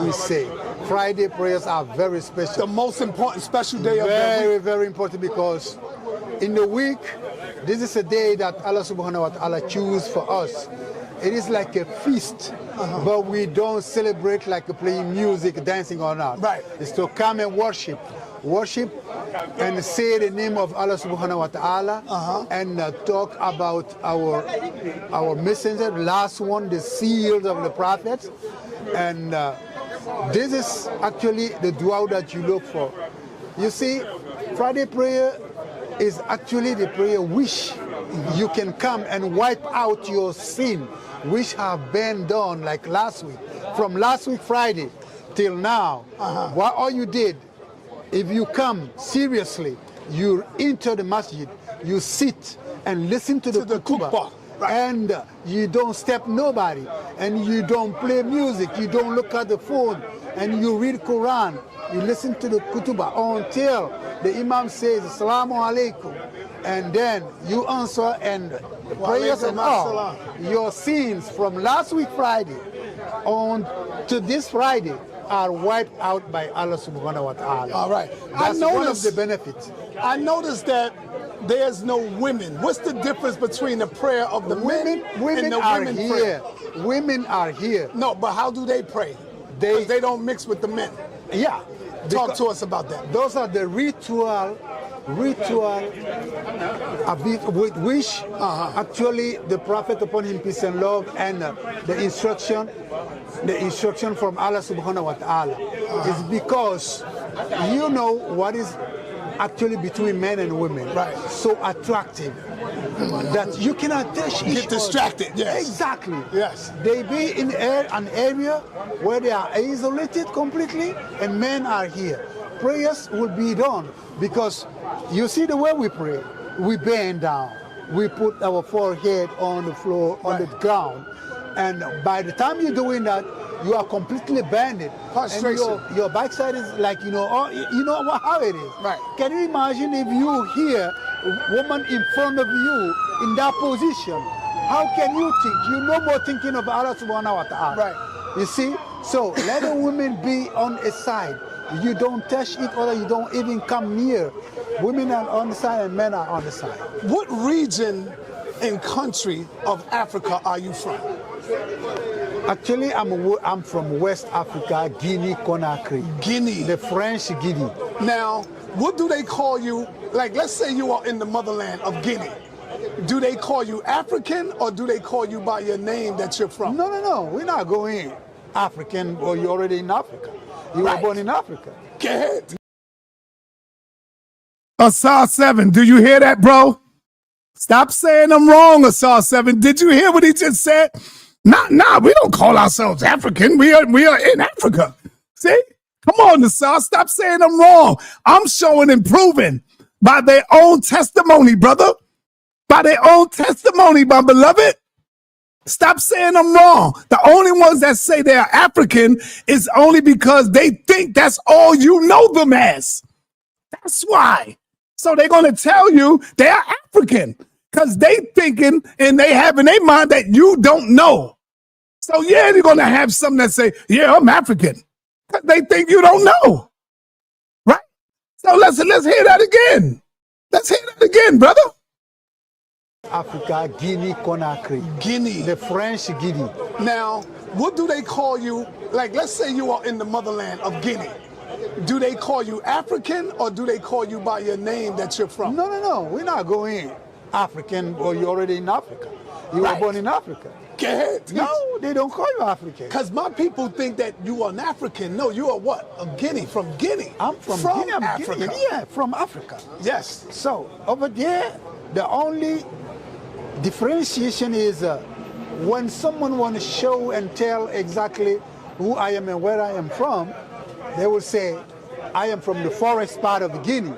we say. Friday prayers are very special. The most important special day of the Very, week. very important, because in the week, this is a day that Allah subhanahu wa ta'ala choose for us. It is like a feast, but we don't celebrate like playing music, dancing or not. Right. It's to come and worship and say the name of Allah subhanahu wa ta'ala, and talk about our messenger, last one, the seals of the prophets. And this is actually the dua that you look for. You see, Friday prayer is actually the prayer which you can come and wipe out your sin, which have been done like last week. From last week Friday till now, what all you did, if you come seriously, you enter the masjid, you sit and listen to the khutbah, and you don't step nobody, and you don't play music, you don't look at the phone, and you read Quran, you listen to the khutbah until the Imam says Assalamu alaikum, and then you answer, and the prayers and all your sins from last week Friday on to this Friday are wiped out by Allah subhanahu wa ta'ala. All right. That's one of the benefits. I noticed that there's no women. What's the difference between the prayer of the men and the are women here. prayer? Women are here. No, but how do they pray? Because they don't mix with the men. Yeah. Talk to us about that. Those are the ritual with which actually the Prophet, upon him peace and love, and the instruction from Allah subhanahu wa ta'ala is because you know what is actually between men and women, right? So attractive that you cannot touch each Get distracted. other. Yes. Exactly. Yes. They be in an area where they are isolated completely, and men are here. Prayers will be done because you see the way we pray. We bend down. We put our forehead on the floor, on the ground, and by the time you're doing that, you are completely bended. And your backside is like, how it is. Right. Can you imagine if you hear a woman in front of you in that position? How can you think? You're no more thinking of Allah subhanahu wa ta'ala. Right. You see? So let the women be on a side. You don't touch each other. You don't even come near. Women are on the side and men are on the side. What region and country of Africa are you from? Actually, I'm from West Africa, Guinea, Conakry. Guinea. The French Guinea. Now, what do they call you? Like, let's say you are in the motherland of Guinea. Do they call you African or do they call you by your name that you're from? No. We're not going African, or you're already in Africa. You were born in Africa. Go ahead. Asar 7, do you hear that, bro? Stop saying I'm wrong, Asar 7. Did you hear what he just said? Nah, we don't call ourselves African. We are in Africa. See? Come on, Asar, stop saying I'm wrong. I'm showing and proving by their own testimony, brother. By their own testimony, my beloved. Stop saying I'm wrong. The only ones that say they are African is only because they think that's all you know them as. That's why. So they're going to tell you they are African because they thinking and they have in their mind that you don't know. So yeah, they're going to have some that say, yeah, I'm African, because they think you don't know. Right? So let's hear that again. Let's hear that again, brother. Africa, Guinea, Conakry. Guinea. The French Guinea. Now, what do they call you? Like, let's say you are in the motherland of Guinea. Do they call you African or do they call you by your name that you're from? No. We're not going African, or you're already in Africa. You were born in Africa. Go ahead. No, they don't call you African. Because my people think that you are an African. No, you are what? A Guinea, from Guinea. I'm from Guinea. I'm Africa. Guinea. Yeah, from Africa. Yes. So over there, the only differentiation is when someone wants to show and tell exactly who I am and where I am from, they will say, I am from the forest part of Guinea,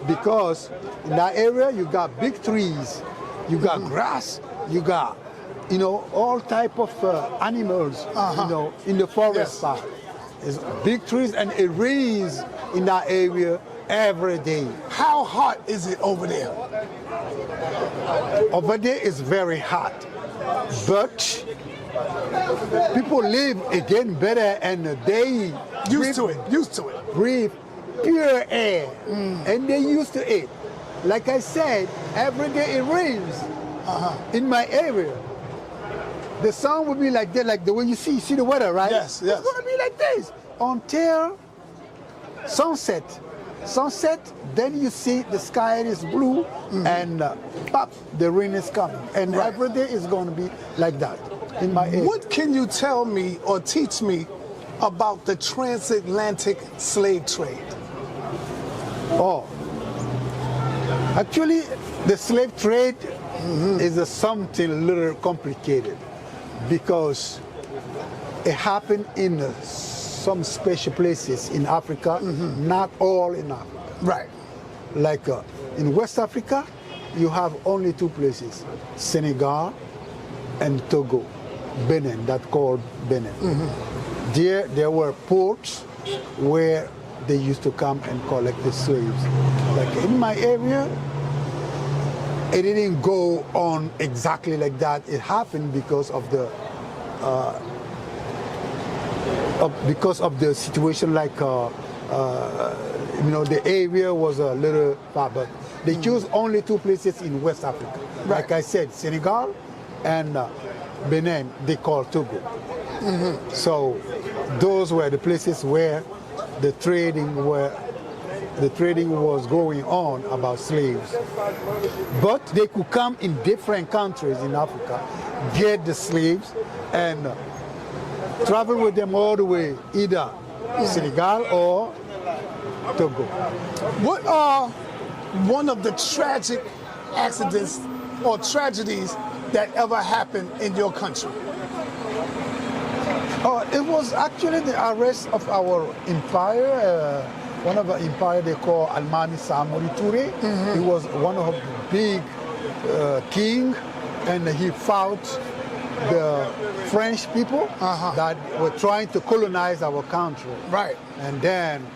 because in that area you got big trees, you got grass, you got, all type of animals, in the forest part. There's big trees and it rains in that area every day. How hot is it over there? Over there is very hot, but people live again better and they used to it. Breathe pure air, and they used to it. Like I said, every day it rains in my area. The sun will be like that, like the way you see the weather, right? Yes. It's gonna be like this until sunset. Then you see the sky is blue, and pop, the rain is coming. And every day is going to be like that in my area. What can you tell me or teach me about the transatlantic slave trade? Oh, actually, the slave trade is something a little complicated, because it happened in some special places in Africa, not all in Africa. Right. Like in West Africa, you have only two places, Senegal and Togo, Benin, that's called Benin. There were ports where they used to come and collect the slaves. Like in my area, it didn't go on exactly like that. It happened because of the situation, like the area was a little far, but they chose only two places in West Africa. Like I said, Senegal and Benin, they call Togo. So those were the places where the trading was going on about slaves. But they could come in different countries in Africa, get the slaves, and travel with them all the way, either Senegal or Togo. What are one of the tragic accidents or tragedies that ever happened in your country? It was actually the arrest of our empire. One of the empire they call Almami Samori Touré. He was one of the big king, and he fought the French people that were trying to colonize our country. Right. And then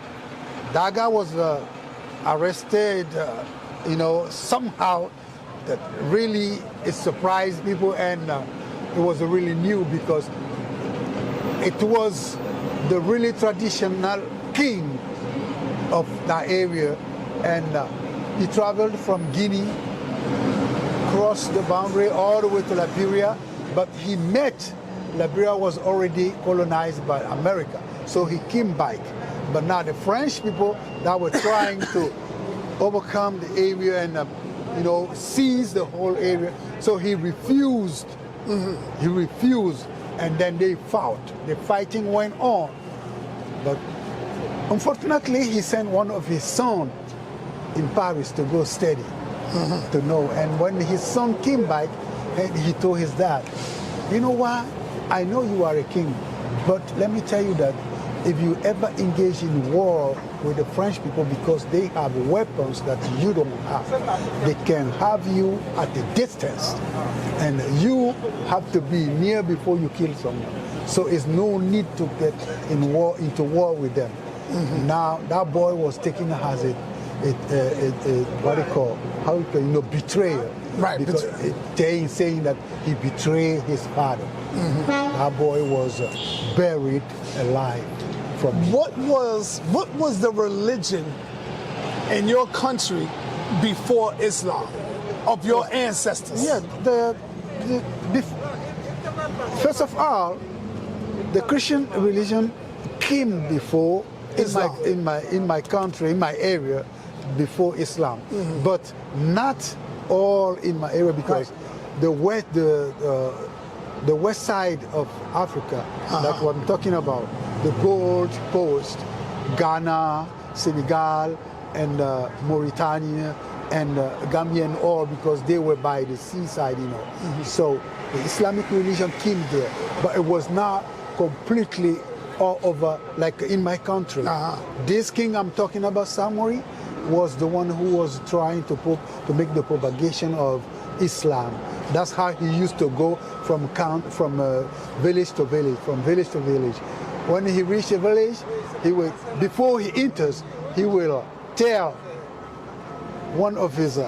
Daga was arrested, somehow that really it surprised people, and it was really new because it was the really traditional king of that area, and he traveled from Guinea crossed the boundary all the way to Liberia, but Liberia was already colonized by America, so he came back. But now the French people that were trying to overcome the area and seize the whole area, so he refused. He refused, and then they fought. The fighting went on, but unfortunately, he sent one of his sons in Paris to go study, to know. And when his son came back, he told his dad, you know what? I know you are a king, but let me tell you that if you ever engage in war with the French people, because they have weapons that you don't have, they can have you at a distance, and you have to be near before you kill someone. So it's no need to get into war with them. Now that boy was taken as what do you call, betrayer. Right. Because saying that he betrayed his father. That boy was buried alive. What was the religion in your country before Islam, of your ancestors? Yeah, first of all, the Christian religion came before in my country, in my area, before Islam, but not all in my area, because the west side of Africa, that's what I'm talking about, the Gold Coast, Ghana, Senegal, and Mauritania, and Gambia, and all, because they were by the seaside, So the Islamic religion came there, but it was not completely all over like in my country. This king I'm talking about, Samori, was the one who was trying to make the propagation of Islam. That's how he used to go from village to village, from village to village. When he reached a village, before he enters, he will tell one of his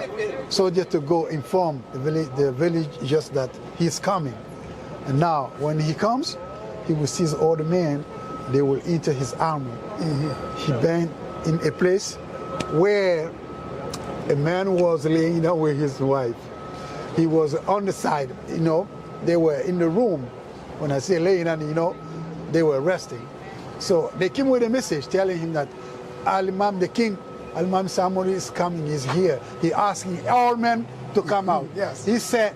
soldiers to go inform the village just that he's coming. And now, when he comes, he will seize all the men. They will enter his army. He been in a place where a man was laying down with his wife. He was on the side, they were in the room. When I say laying down, they were resting. So they came with a message telling him that Al-Imam, the king, Al-Imam Samori is coming, he's here. He asking all men to come out. Yes. He said,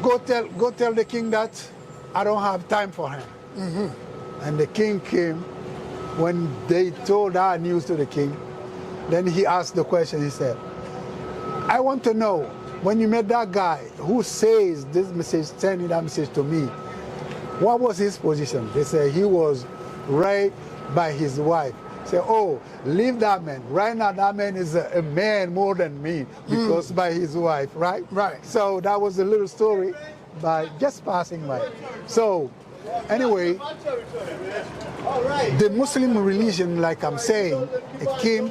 go tell the king that I don't have time for him. And the king came. When they told that news to the king, then he asked the question, he said, I want to know, when you met that guy who says this message, sending that message to me, what was his position? They said he was right by his wife. Say, oh, leave that man. Right now, that man is a man more than me because by his wife, right? Right. So that was a little story by just passing by. So anyway, the Muslim religion, like I'm saying, it came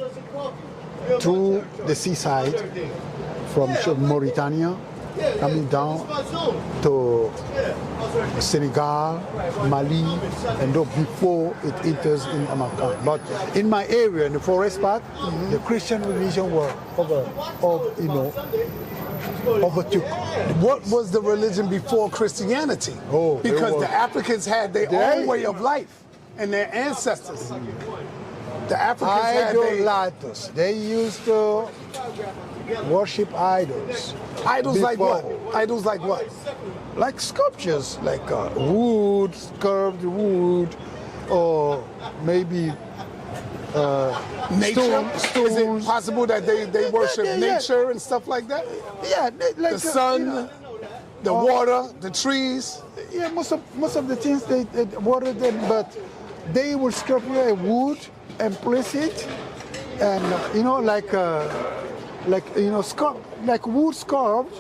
through the seaside from Mauritania, coming down to Senegal, Mali, and before it enters in America. But in my area, in the forest part, the Christian religion were overtook. What was the religion before Christianity? Because the Africans had their own way of life and their ancestors. The Africans had idolaters. They used to worship idols. Idols like what? Idols like what? Like sculptures, like wood, carved wood, or maybe nature. Stones. Is it possible that they worship nature and stuff like that? Yeah, like the sun, the water, the trees. Yeah, most of the things they water them, but they will sculpture a wood and place it, and like wood scarves.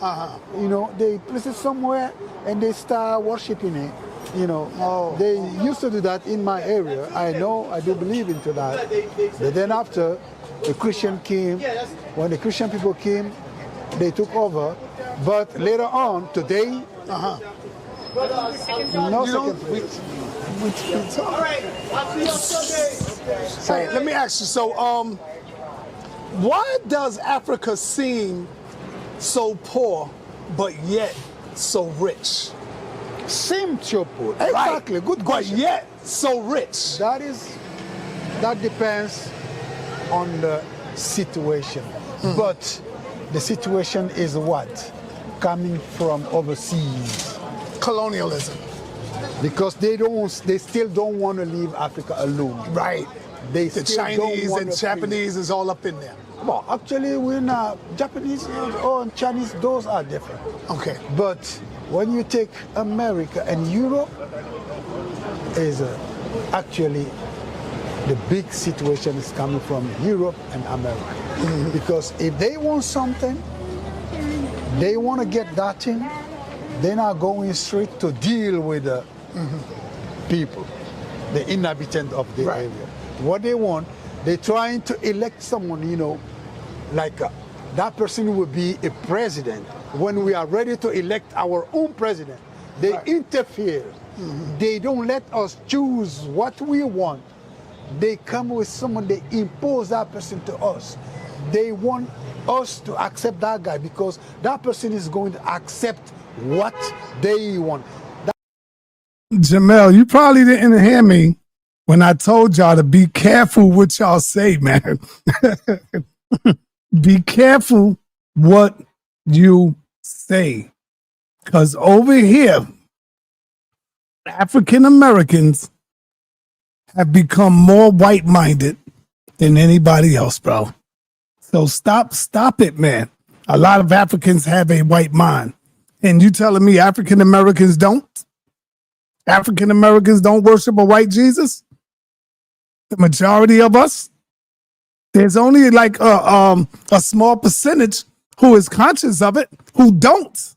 They place it somewhere and they start worshiping it. They used to do that in my area. I do believe into that. But then after the Christian came, when the Christian people came, they took over. But later on, today, Let me ask you. So, why does Africa seem so poor but yet so rich. Simple. Exactly. Right. Good But question. yet so rich. That depends on the situation. But the situation is what? Coming from overseas. Colonialism. Because they still don't want to leave Africa alone. Right. They The still don't Chinese want and to Japanese is all up in there. Well, actually, we're not Japanese or Chinese. Those are different. Okay. But when you take America and Europe, is actually the big situation is coming from Europe and America. Because if they want something, they want to get that thing, they're not going straight to deal with the people, the inhabitants of the area. What they want, they're trying to elect someone, like that person will be a president. When we are ready to elect our own president, they interfere. They don't let us choose what we want. They come with someone, they impose that person to us. They want us to accept that guy because that person is going to accept what they want. Jamel, you probably didn't hear me when I told y'all to be careful what y'all say, man. Be careful what you say. Because over here, African Americans have become more white-minded than anybody else, bro. So stop it, man. A lot of Africans have a white mind. And you telling me African Americans don't? African Americans don't worship a white Jesus? The majority of us? There's only like a small percentage who is conscious of it, who don't.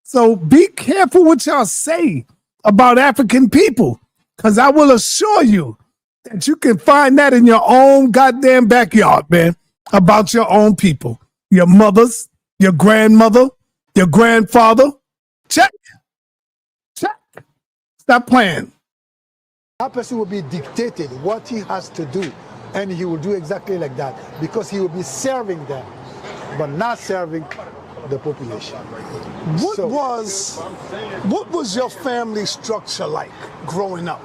So be careful what y'all say about African people, because I will assure you that you can find that in your own goddamn backyard, man, about your own people. Your mothers, your grandmother, your grandfather. Check. Stop playing. That person will be dictated what he has to do, and he will do exactly like that because he will be serving them, but not serving the population. What was your family structure like growing up?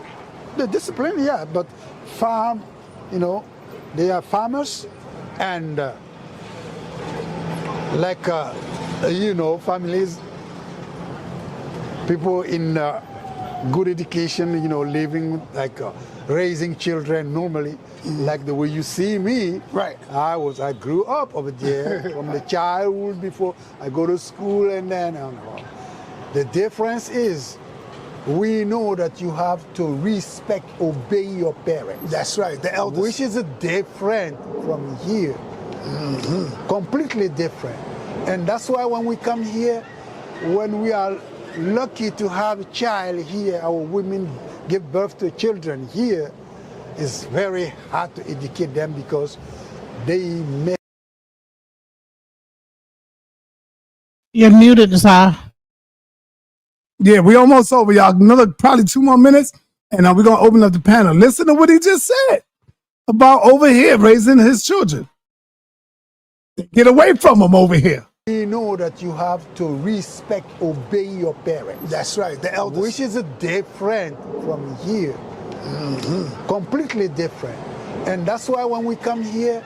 The discipline, yeah, but farm, they are farmers, and families, people in good education, living like raising children normally, like the way you see me. Right. I grew up over there from the childhood before I go to school, and then the difference is we know that you have to respect, obey your parents. That's right, the elders. Which is different from here. Completely different. And that's why when we come here, when we are lucky to have a child here, our women give birth to children here, it's very hard to educate them because they may. You're muted, sir. Yeah, we almost over, y'all. Another probably 2 more minutes, and we're going to open up the panel. Listen to what he just said about over here raising his children. Get away from them over here. We know that you have to respect, obey your parents. That's right, the elders. Which is different from here. Completely different. And that's why when we come here,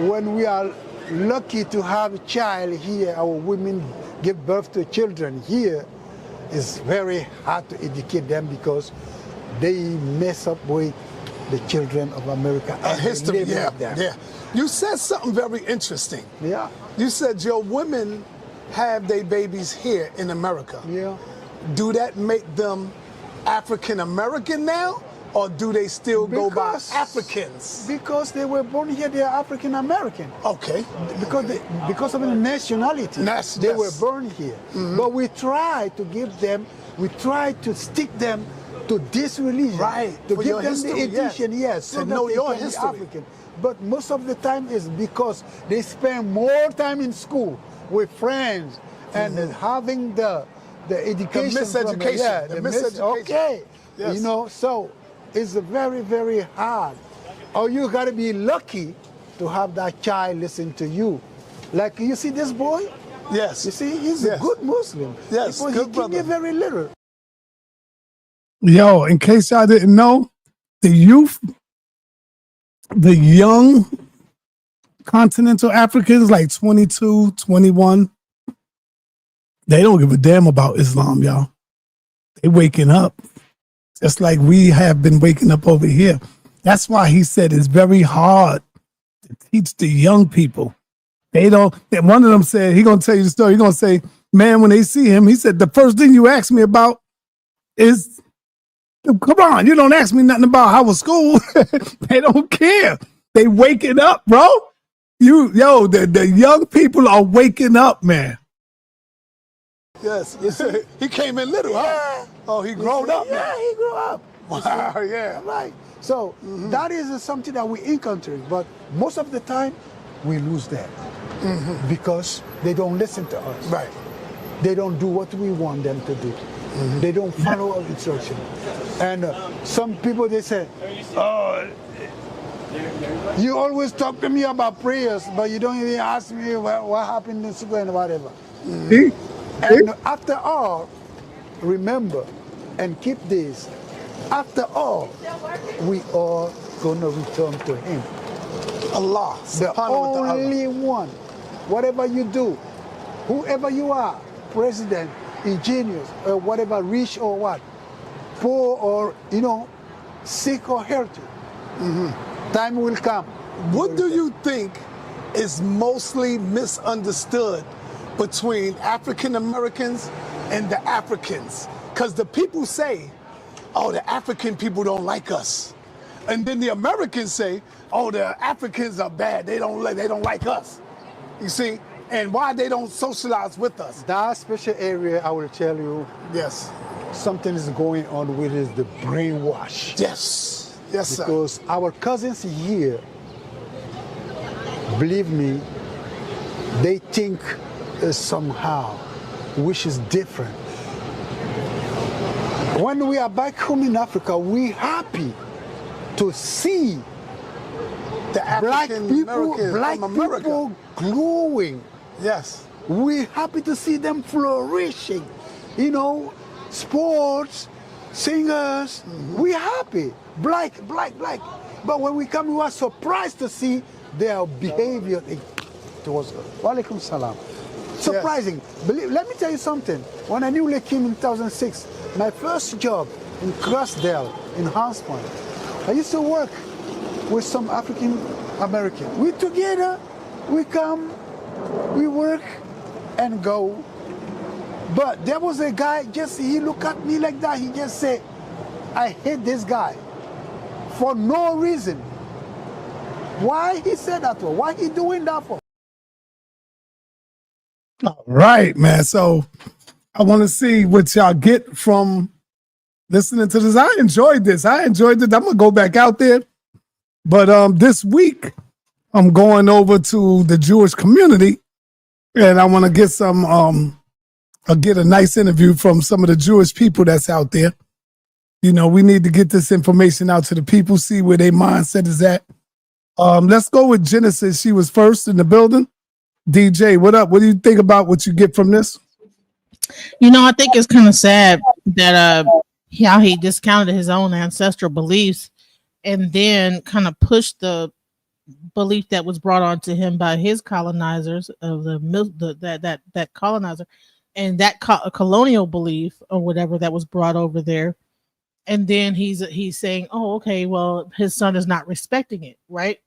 when we are lucky to have a child here, our women give birth to children here, it's very hard to educate them because they mess up with the children of America. History, yeah. You said something very interesting. Yeah. You said your women have their babies here in America. Yeah. Do that make them African American now, or do they still go by Africans? Because they were born here, they are African American. Okay. Because of the nationality, they were born here. But we try to give them, we try to stick them to this religion, right? To give them the education, yes, so to know that your they can history. be African. But most of the time is because they spend more time in school with friends and having the education. The miseducation. The miseducation. Okay. Yes. So it's very, very hard. Or you got to be lucky to have that child listen to you. Like you see this boy, Yes. You see, he's Yes. a good Muslim. Yes, Because good he brother. give me very little. Yo, in case y'all didn't know, the youth, the young continental Africans, like 22, 21, they don't give a damn about Islam, y'all. They waking up just like we have been waking up over here. That's why he said it's very hard to teach the young people. They don't. One of them said, he gonna tell you the story. He gonna say, man, when they see him, he said, the first thing you ask me about is, come on, you don't ask me nothing about how was school. They don't care. They waking up, bro. The young people are waking up, man. Yes. He came in little, huh? Oh, he grown up. Yeah, he grew up. Wow, yeah. Right. So that is something that we encounter, but most of the time we lose that because they don't listen to us. Right. They don't do what we want them to do. They don't follow our instruction. And some people, they say, oh, you always talk to me about prayers, but you don't even ask me what happened in school and whatever. See? And after all, remember and keep this, after all, we are going to return to him. Allah, The only one. Whatever you do, whoever you are, president, ingenious, or whatever, rich or what, poor or, sick or healthy, time will come. What do you think is mostly misunderstood between African Americans and the Africans? Because the people say, oh, the African people don't like us. And then the Americans say, oh, the Africans are bad. They don't like us. You see? And why they don't socialize with us. That special area, I will tell you, Yes. something is going on with is the brainwash. Yes. Yes, sir. Because our cousins here, believe me, they think somehow, which is different. When we are back home in Africa, we happy to see The African Americans black from America. people glowing. Yes. We happy to see them flourishing. Sports, singers. We happy. Black. But when we come, we are surprised to see their behavior towards us. Walaikum salam. Surprising. Let me tell you something. When I newly came in 2006, my first job in Crossdale, in Hans Point, I used to work with some African American. We together, we come, we work and go. But there was a guy, he looked at me like that. He just said, I hate this guy for no reason. Why he said that for? Why he doing that for? All right, man. So I want to see what y'all get from listening to this. I enjoyed this. I'm gonna go back out there. But this week I'm going over to the Jewish community, and I want to get get a nice interview from some of the Jewish people that's out there. We need to get this information out to the people, see where their mindset is at. Let's go with Genesis. She was first in the building. DJ, what up? What do you think about what you get from this? I think it's kind of sad that how he discounted his own ancestral beliefs and then kind of pushed the belief that was brought on to him by his colonizers of that colonizer and that colonial belief or whatever that was brought over there. And then he's saying, oh, okay, well, his son is not respecting it, right?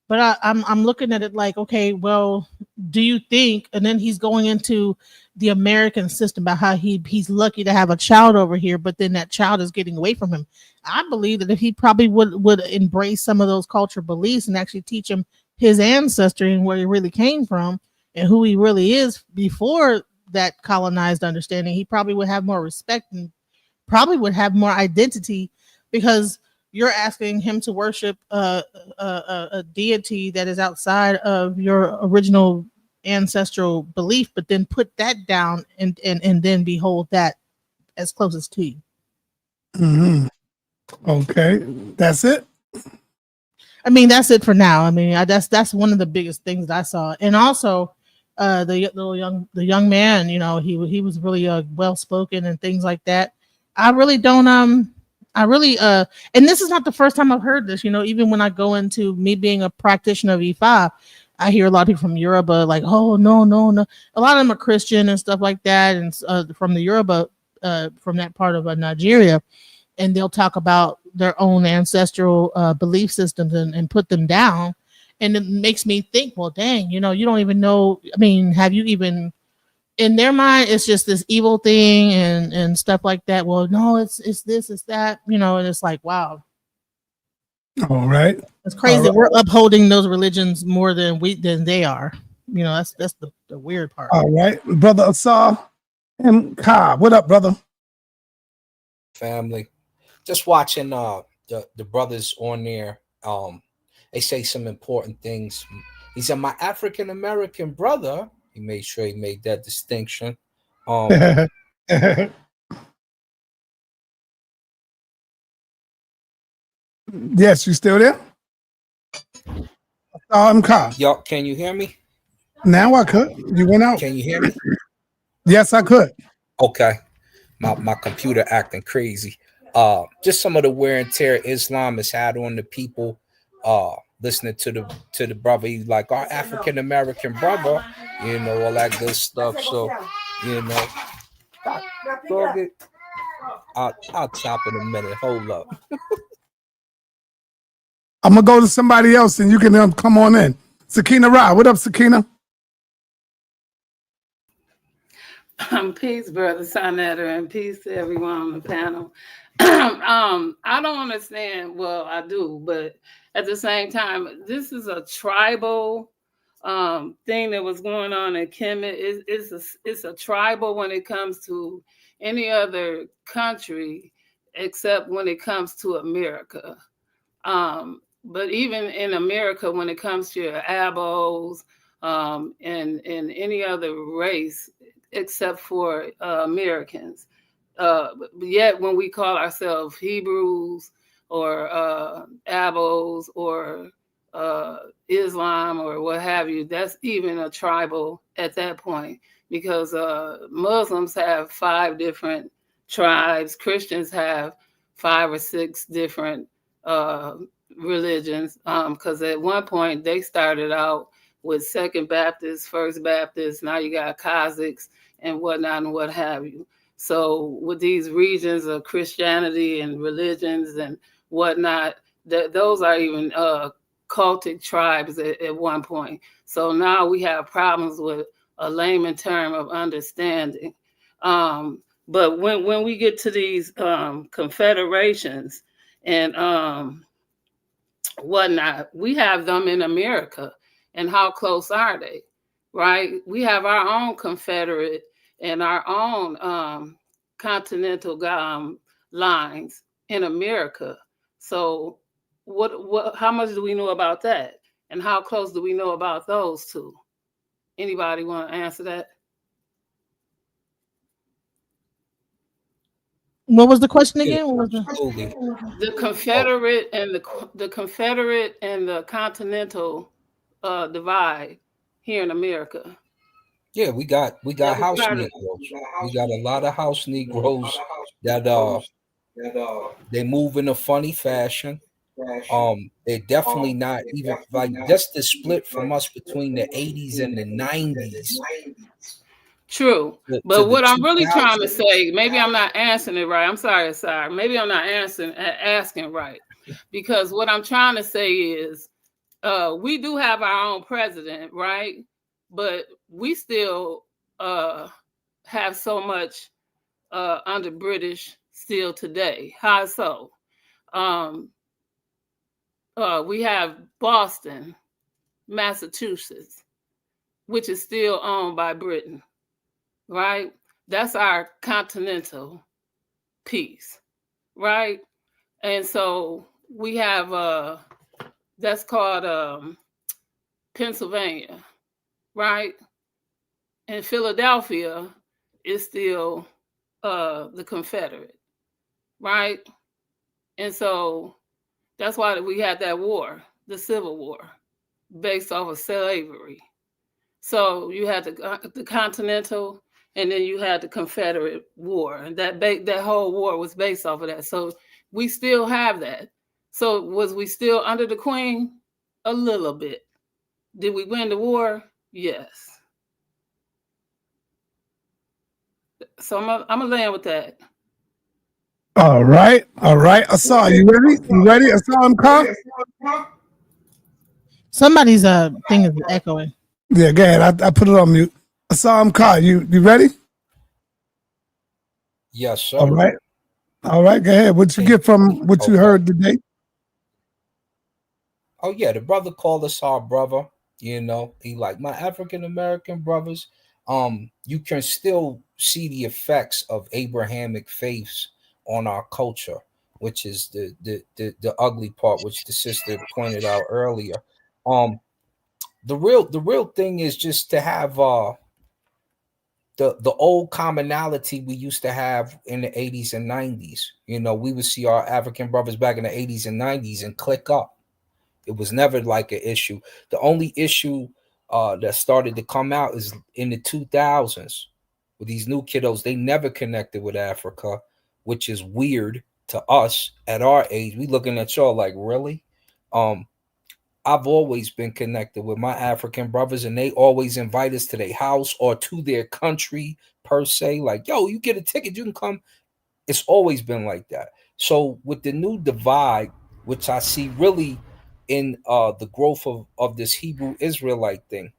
But I'm looking at it like, okay, well, do you think? And then he's going into the American system about how he's lucky to have a child over here, but then that child is getting away from him. I believe that if he probably would embrace some of those cultural beliefs and actually teach him his ancestry and where he really came from and who he really is before that colonized understanding, he probably would have more respect and probably would have more identity, because you're asking him to worship a deity that is outside of your original ancestral belief, but then put that down and then behold that as closest to you. Mm-hmm. Okay, that's it. I mean, that's it for now. I mean, that's one of the biggest things that I saw. And also, the young man, he was really well spoken and things like that. I really don't I really and this is not the first time I've heard this. Even when I go into me being a practitioner of E5, I hear a lot of people from Yoruba like, oh no, no, no. A lot of them are Christian and stuff like that, and from the Yoruba, from that part of Nigeria, and they'll talk about their own ancestral belief systems and put them down. And it makes me think, well, dang, you don't even know. I mean, have you even in their mind? It's just this evil thing and stuff like that. Well, no, it's this, it's that, and it's like, wow, All right. it's crazy All that right. we're upholding those religions more than they are. That's the weird part. All right, brother Asar and Ka. What up, brother? Family. Just watching the brothers on there. They say some important things. He said, my African American brother, he made sure he made that distinction. Yes, you still there? Ka. Y'all, can you hear me? Now I could. You went out. Can you hear me? Yes, I could. Okay. My computer acting crazy. Just some of the wear and tear Islam has had on the people. Listening to the brother, he's like our African American brother, all that good stuff. So, I'll stop in a minute. Hold up. I'm gonna go to somebody else, and you can come on in. Sakina Ra, what up, Sakina? Peace, brother sa.neter, and peace to everyone on the panel. I don't understand. Well, I do, but at the same time, this is a tribal thing that was going on in Kemet. It's a tribal when it comes to any other country, except when it comes to America. But even in America, when it comes to your abos and any other race, except for Americans. Yet when we call ourselves Hebrews or Abos or Islam or what have you, that's even a tribal at that point, because Muslims have 5 different tribes, Christians have 5 or 6 different religions, because at one point they started out with Second Baptist, First Baptist, now you got Kazakhs and whatnot and what have you. So with these regions of Christianity and religions and whatnot, those are even cultic tribes at one point. So now we have problems with a layman term of understanding. But when we get to these confederations and whatnot, we have them in America. And how close are they? Right? We have our own Confederate and our own continental lines in America. So what how much do we know about that? And how close do we know about those two? Anybody want to answer that? What was the question again? What was the Confederate and the Confederate and the continental divide here in America? Yeah, we got house Negroes. We got a lot of house Negroes that they move in a funny fashion. They're definitely not even like just the split from us between the 80s and the 90s. True. But what I'm really trying to say, maybe I'm not answering it right. I'm sorry. Maybe I'm not asking right. Because what I'm trying to say is we do have our own president, right? But we still have so much under British still today. How so? We have Boston, Massachusetts, which is still owned by Britain, right? That's our continental piece, right? And so we have that's called Pennsylvania, right? And Philadelphia is still the Confederate, right? And so that's why we had that war, the Civil War, based off of slavery. So you had the Continental, and then you had the Confederate War, and that whole war was based off of that. So we still have that. So was we still under the Queen? A little bit. Did we win the war? Yes. So I'm gonna land with that. All right. Asar, you ready? You ready? Asar Khan? Somebody's thing is echoing. Yeah, go ahead. I put it on mute. Asar Khan, you ready? Yes, sir. All right. Go ahead. What you get from what you heard today? Oh yeah, the brother called us our brother. You know, he like my African American brothers. You can still see the effects of Abrahamic faiths on our culture, which is the ugly part, which the sister pointed out earlier. The real thing is just to have the old commonality we used to have in the 80s and 90s. You know, we would see our African brothers back in the 80s and 90s and click up. It was never like an issue. The only issue that started to come out is in the 2000s with these new kiddos. They never connected with Africa, which is weird to us at our age. We looking at y'all like, really? I've always been connected with my African brothers, and they always invite us to their house or to their country per se. Like, yo, you get a ticket, you can come. It's always been like that. So with the new divide, which I see really in the growth of this Hebrew Israelite thing,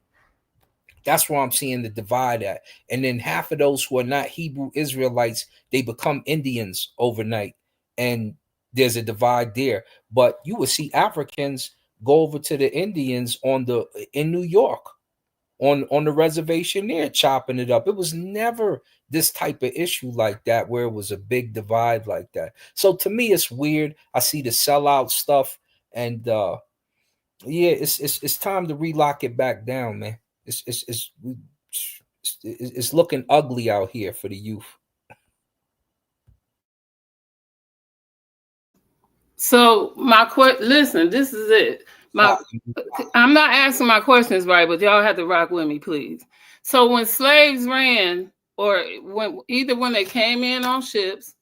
that's where I'm seeing the divide at. And then half of those who are not Hebrew Israelites, they become Indians overnight. And there's a divide there. But you will see Africans go over to the Indians in New York on the reservation there, chopping it up. It was never this type of issue like that where it was a big divide like that. So to me, it's weird. I see the sellout stuff, and yeah, it's time to relock it back down, man. It's looking ugly out here for the youth. So listen, this is it. I'm not asking my questions right, but y'all have to rock with me, please. So when slaves ran, or when they came in on ships,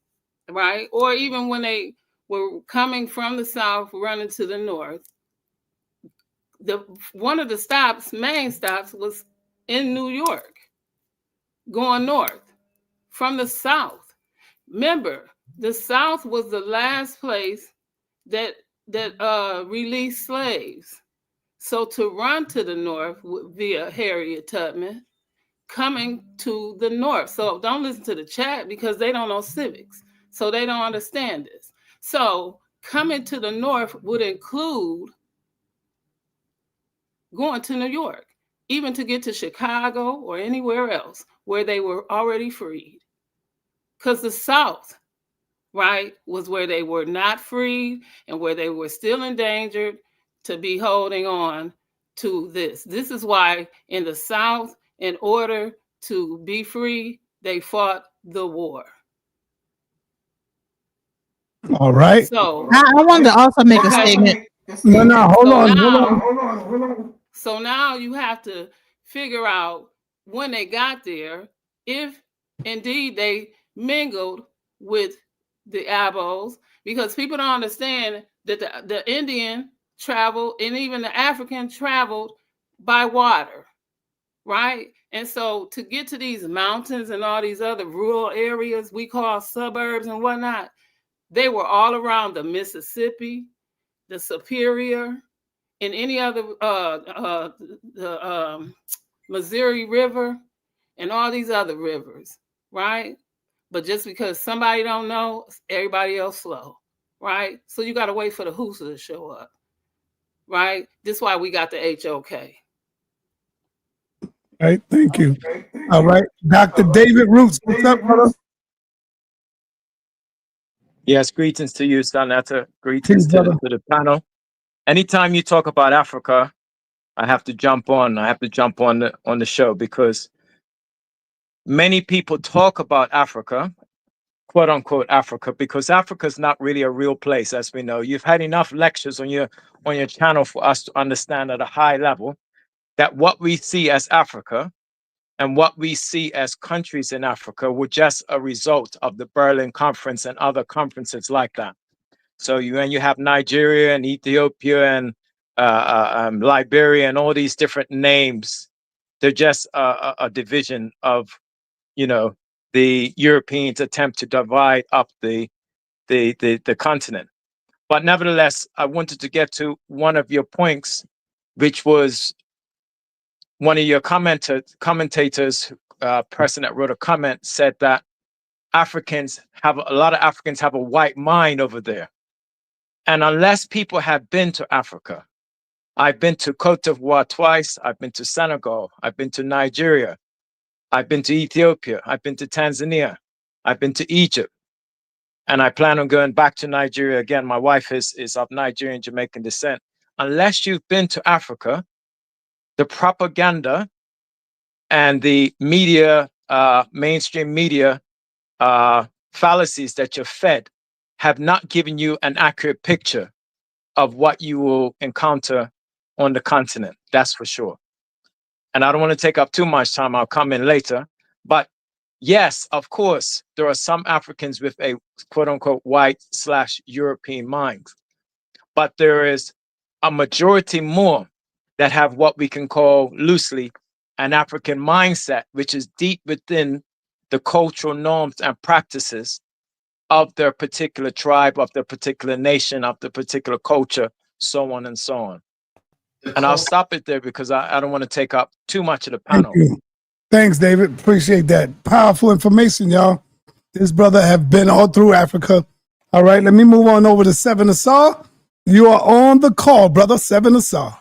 right, or even when they were coming from the south running to the north, one of the main stops was in New York, going north from the south. Remember, the South was the last place that released slaves. So to run to the north via Harriet Tubman, coming to the north. So don't listen to the chat because they don't know civics. So they don't understand this. So coming to the north would include going to New York, even to get to Chicago or anywhere else where they were already freed. Because the South, right, was where they were not freed and where they were still endangered to be holding on to this. This is why in the South, in order to be free, they fought the war. All right. So I wanted to also make a statement. No, hold on. So now you have to figure out when they got there, if indeed they mingled with the Abos, because people don't understand that the Indian traveled and even the African traveled by water, right? And so to get to these mountains and all these other rural areas we call suburbs and whatnot, they were all around the Mississippi, the Superior, and any other the Missouri River and all these other rivers, right? But just because somebody don't know, everybody else slow, right? So you got to wait for the Hoosa to show up, right? This is why we got the HOK. All right, thank you. All right, Dr. David Roots, what's up, brother? Yes, greetings to you, sa.neter. Greetings to the panel. Anytime you talk about Africa, I have to jump on. I have to jump on the show because many people talk about Africa, quote unquote Africa, because Africa is not really a real place, as we know. You've had enough lectures on your channel for us to understand at a high level that what we see as Africa and what we see as countries in Africa were just a result of the Berlin Conference and other conferences like that. So when you have Nigeria and Ethiopia and Liberia and all these different names, they're just a division of, the Europeans' attempt to divide up the continent. But nevertheless, I wanted to get to one of your points, which was one of your commentators, person that wrote a comment, said that a lot of Africans have a white mind over there. And unless people have been to Africa, I've been to Cote d'Ivoire twice, I've been to Senegal, I've been to Nigeria, I've been to Ethiopia, I've been to Tanzania, I've been to Egypt, and I plan on going back to Nigeria again. My wife is of Nigerian Jamaican descent. Unless you've been to Africa, the propaganda and the media, mainstream media fallacies that you're fed have not given you an accurate picture of what you will encounter on the continent. That's for sure. And I don't want to take up too much time. I'll come in later. But yes, of course, there are some Africans with a quote unquote white/European mind. But there is a majority more that have what we can call loosely an African mindset, which is deep within the cultural norms and practices of their particular tribe, of their particular nation, of the particular culture, so on and so on. And I'll stop it there because I don't want to take up too much of the panel. Thank you. Thanks, David. Appreciate that. Powerful information, y'all. This brother have been all through Africa. All right, let me move on over to Seven Asar. You are on the call, brother. Seven Asar.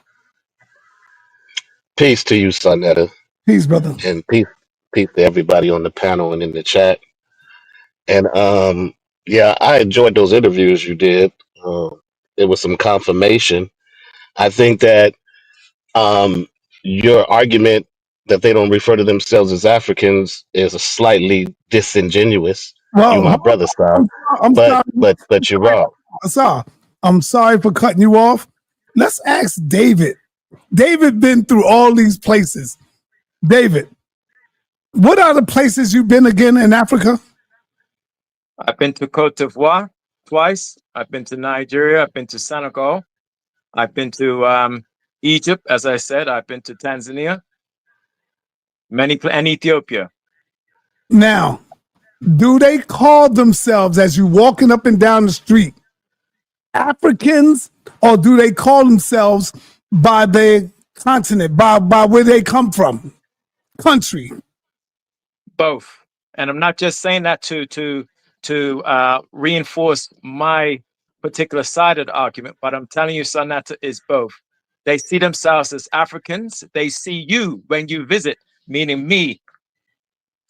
Peace to you, sa.neter. Peace, brother. And peace to everybody on the panel and in the chat. And yeah, I enjoyed those interviews you did. There was some confirmation. I think that your argument that they don't refer to themselves as Africans is a slightly disingenuous. Well, You my brother, Sal. I'm sorry. But you're wrong. Asar, I'm sorry for cutting you off. Let's ask David. David been through all these places. David, what are the places you've been again in Africa? I've been to Cote d'Ivoire twice. I've been to Nigeria. I've been to Senegal. I've been to Egypt, as I said. I've been to Tanzania, and Ethiopia. Now, do they call themselves, as you walking up and down the street, Africans, or do they call themselves by their continent, by where they come from, country? Both. And I'm not just saying that to reinforce my particular side of the argument, but I'm telling you, sa.neter is both. They see themselves as Africans. They see you when you visit, meaning me,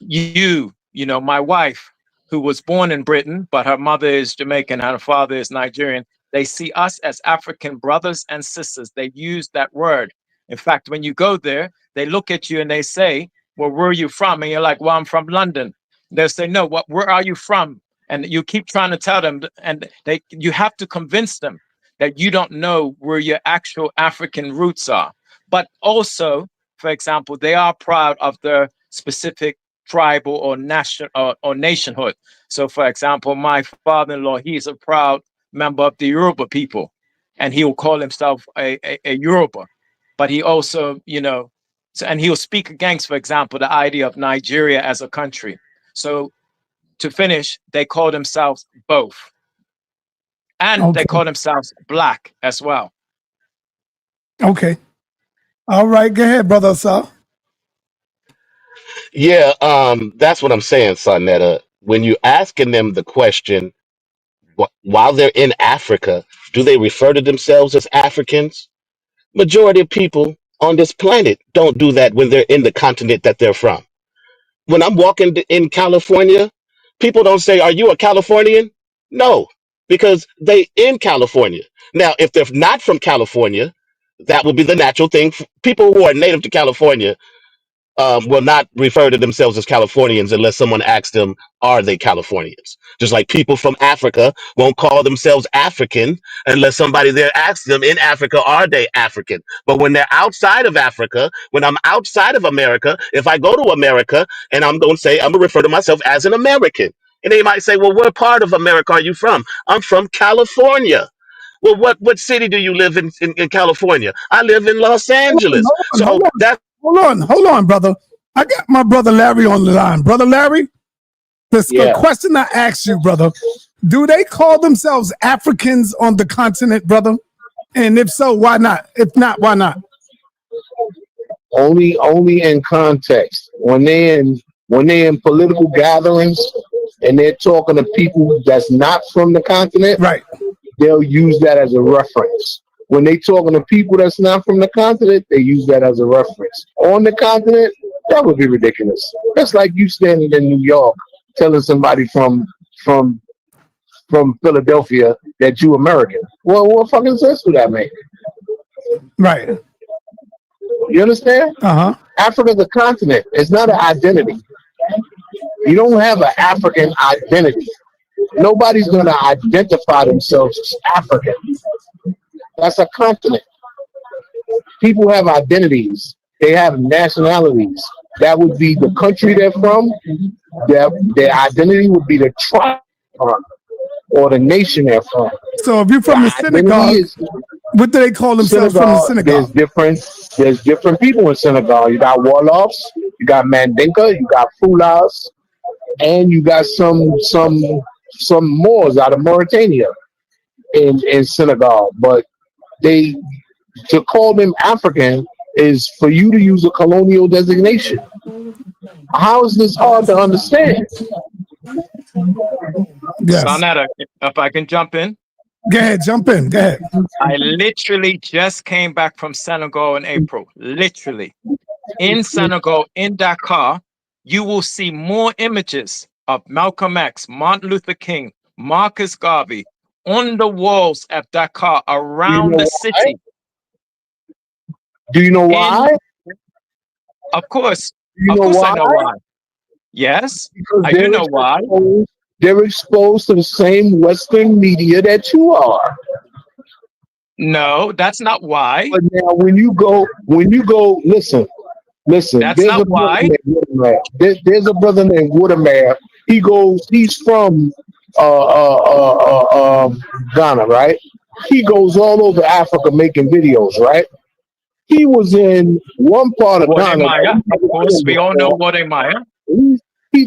my wife, who was born in Britain, but her mother is Jamaican and her father is Nigerian. They see us as African brothers and sisters. They use that word. In fact, when you go there, they look at you and they say, well, where are you from? And you're like, well, I'm from London. They'll say, no, where are you from? And you keep trying to tell them, and you have to convince them that you don't know where your actual African roots are. But also, for example, they are proud of their specific tribal or national or nationhood. So, for example, my father-in-law, he's a proud member of the Yoruba people, and he will call himself a Yoruba. But he also, and he'll speak against, for example, the idea of Nigeria as a country. So, to finish, they call themselves both. And they call themselves black as well. Okay. All right, go ahead, brother Sal. Yeah, that's what I'm saying, sa.neter. When you asking them the question, while they're in Africa, do they refer to themselves as Africans? Majority of people on this planet don't do that when they're in the continent that they're from. When I'm walking in California, people don't say, "Are you a Californian?" No, because they in California. Now, if they're not from California, that would be the natural thing. People who are native to California, will not refer to themselves as Californians unless someone asks them, are they Californians? Just like people from Africa won't call themselves African unless somebody there asks them in Africa, are they African? But when they're outside of Africa, when I'm outside of America, if I go to America and I'm going to say, I'm going to refer to myself as an American. And they might say, well, what part of America are you from? I'm from California. Well, what city do you live in California? I live in Los Angeles. So that's Hold on, brother. I got my brother Larry on the line. Brother Larry, the question I asked you, brother, do they call themselves Africans on the continent, brother? And if so, why not? If not, why not? Only in context. When they're in political gatherings and they're talking to people that's not from the continent, right? They'll use that as a reference. When they talking to people that's not from the continent, they use that as a reference. On the continent, that would be ridiculous. That's like you standing in New York telling somebody from Philadelphia that you American. Well, what fucking sense would that make? Right. You understand? Uh-huh. Africa's a continent. It's not an identity. You don't have an African identity. Nobody's going to identify themselves as African. That's a continent. People have identities. They have nationalities. That would be the country they're from. Their identity would be the tribe or the nation they're from. So if you're from the synagogue, what do they call themselves from the synagogue? There's different people in Senegal. You got Wolofs, you got Mandinka, you got Fulas, and you got some Moors out of Mauritania in Senegal. But to call them African is for you to use a colonial designation. How is this hard to understand? Yes. sa.neter, if I can jump in. Go ahead, jump in. Go ahead. I literally just came back from Senegal in April. Literally. In Senegal, in Dakar, you will see more images of Malcolm X, Martin Luther King, Marcus Garvey on the walls at Dakar around the city. Do you know why? Of course. Do you of know course why? I know why. Yes, because I do know why. They're exposed to the same Western media that you are. No, that's not why. But now when you go, listen. That's not why. There's a brother named Watermare. He's from Ghana, right? He goes all over Africa making videos, right? He was in one part of Ghana. Of course, we all know Watermare. He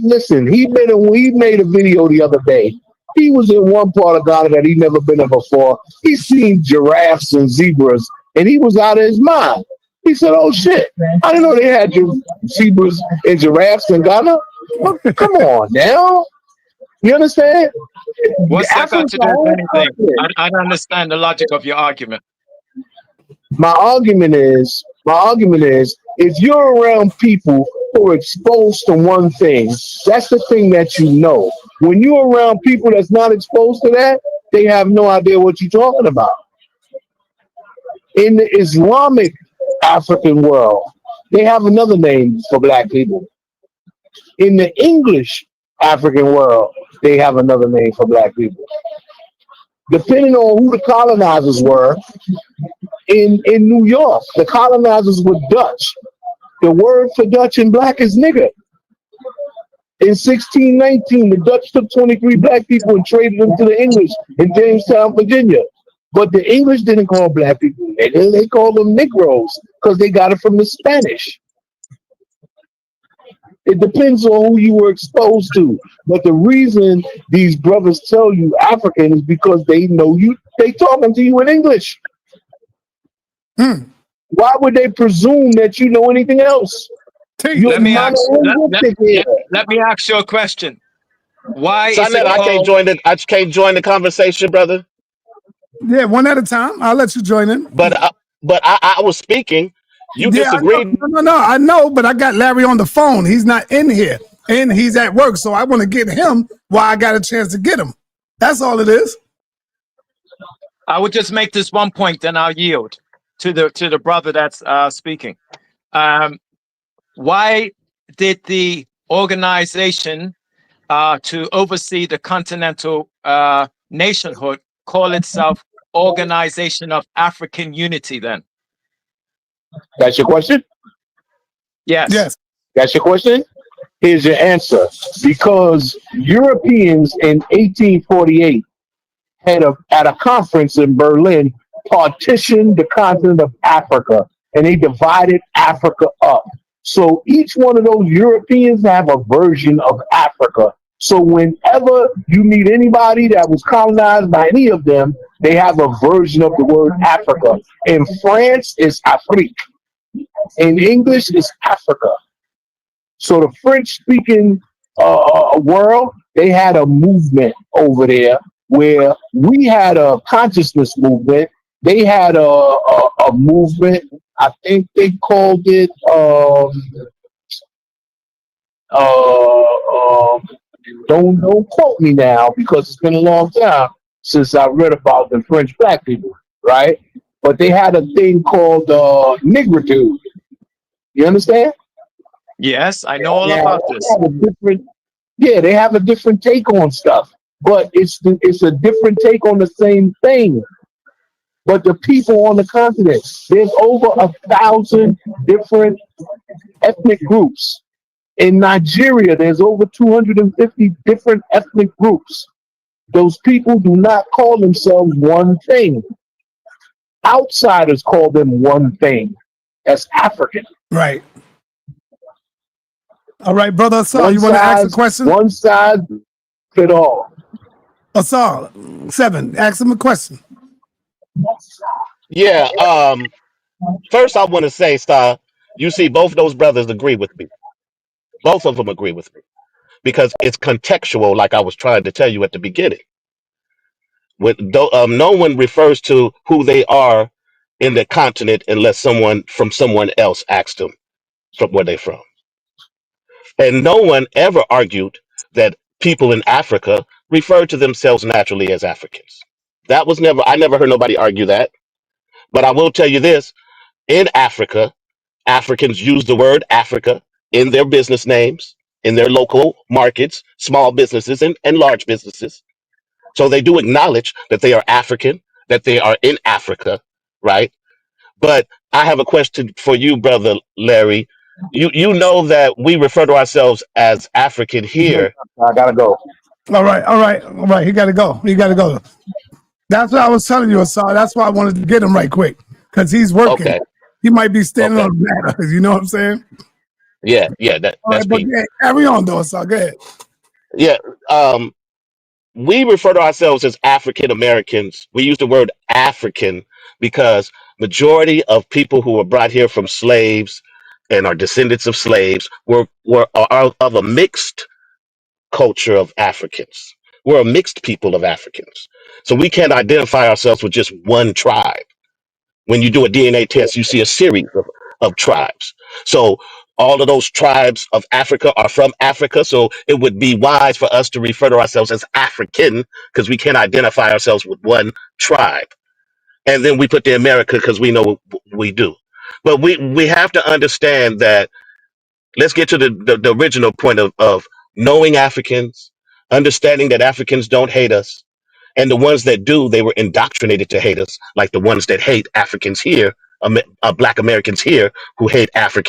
made a video the other day. He was in one part of Ghana that he'd never been in before. He seen giraffes and zebras, and he was out of his mind. He said, "Oh shit! I didn't know they had zebras and giraffes in Ghana." Come on now, you understand? What's that got to do with anything? I don't understand the logic of your argument. My argument is, if you're around people who are exposed to one thing, that's the thing that you know. When you're around people that's not exposed to that, they have no idea what you're talking about. In the Islamic African world, they have another name for black people. In the English African world, they have another name for black people. Depending on who the colonizers were, in New York, the colonizers were Dutch. The word for Dutch in black is nigger. In 1619, the Dutch took 23 black people and traded them to the English in Jamestown, Virginia. But the English didn't call black people nigger. They called them Negroes because they got it from the Spanish. It depends on who you were exposed to. But the reason these brothers tell you African is because they know you. They talking to you in English. Why would they presume that you know anything else? Let me ask you a question. Why is it I can't join the conversation, brother. Yeah, one at a time. I'll let you join in. But I was speaking. You disagreed. No, I know, but I got Larry on the phone. He's not in here, and he's at work, so I want to get him while I got a chance to get him. That's all it is. I would just make this one point, then I'll yield to the brother that's speaking. why did the organization to oversee the continental nationhood call itself Organization of African Unity then? That's your question? Yes. Yes. That's your question? Here's your answer. Because Europeans in 1848 had at a conference in Berlin partitioned the continent of Africa, and they divided Africa up. So each one of those Europeans have a version of Africa. So whenever you meet anybody that was colonized by any of them, they have a version of the word Africa. In France, it's Afrique. In English, it's Africa. So the French-speaking world, they had a movement over there where we had a consciousness movement. They had a movement. I think they called it. Don't quote me now because it's been a long time since I read about the French black people, right? But they had a thing called nigritude. You understand? Yes, I know all about this. They have a different take on stuff, but it's a different take on the same thing. But the people on the continent, there's over 1,000 different ethnic groups. In Nigeria, there's over 250 different ethnic groups. Those people do not call themselves one thing. Outsiders call them one thing. That's African. Right. All right, brother Asar, you want to ask a question? One size fit all. Asar, 7, ask him a question. Yeah. First, I want to say, Star, you see, both those brothers agree with me. Both of them agree with me because it's contextual, like I was trying to tell you at the beginning. No one refers to who they are in the continent unless someone else asks them from where they're from. And no one ever argued that people in Africa refer to themselves naturally as Africans. I never heard nobody argue that. But I will tell you this, in Africa, Africans use the word Africa in their business names, in their local markets, small businesses and large businesses. So they do acknowledge that they are African, that they are in Africa, right? But I have a question for you, brother Larry. You know that we refer to ourselves as African here. I gotta go. All right. He gotta go. That's what I was telling you, Asar. That's why I wanted to get him right quick. Because he's working. Okay. He might be standing on the ladder. You know what I'm saying? Yeah, that's right, but yeah, carry on though, Asar. Go ahead. Yeah. We refer to ourselves as African Americans. We use the word African because majority of people who were brought here from slaves and are descendants of slaves are of a mixed culture of Africans. We're a mixed people of Africans. So we can't identify ourselves with just one tribe. When you do a DNA test, you see a series of tribes. So all of those tribes of Africa are from Africa. So it would be wise for us to refer to ourselves as African because we can't identify ourselves with one tribe. And then we put the America because we know we do. But we have to understand that. Let's get to the original point of knowing Africans, understanding that Africans don't hate us. And the ones that do, they were indoctrinated to hate us, like the ones that hate Africans here, Black Americans here who hate Africans.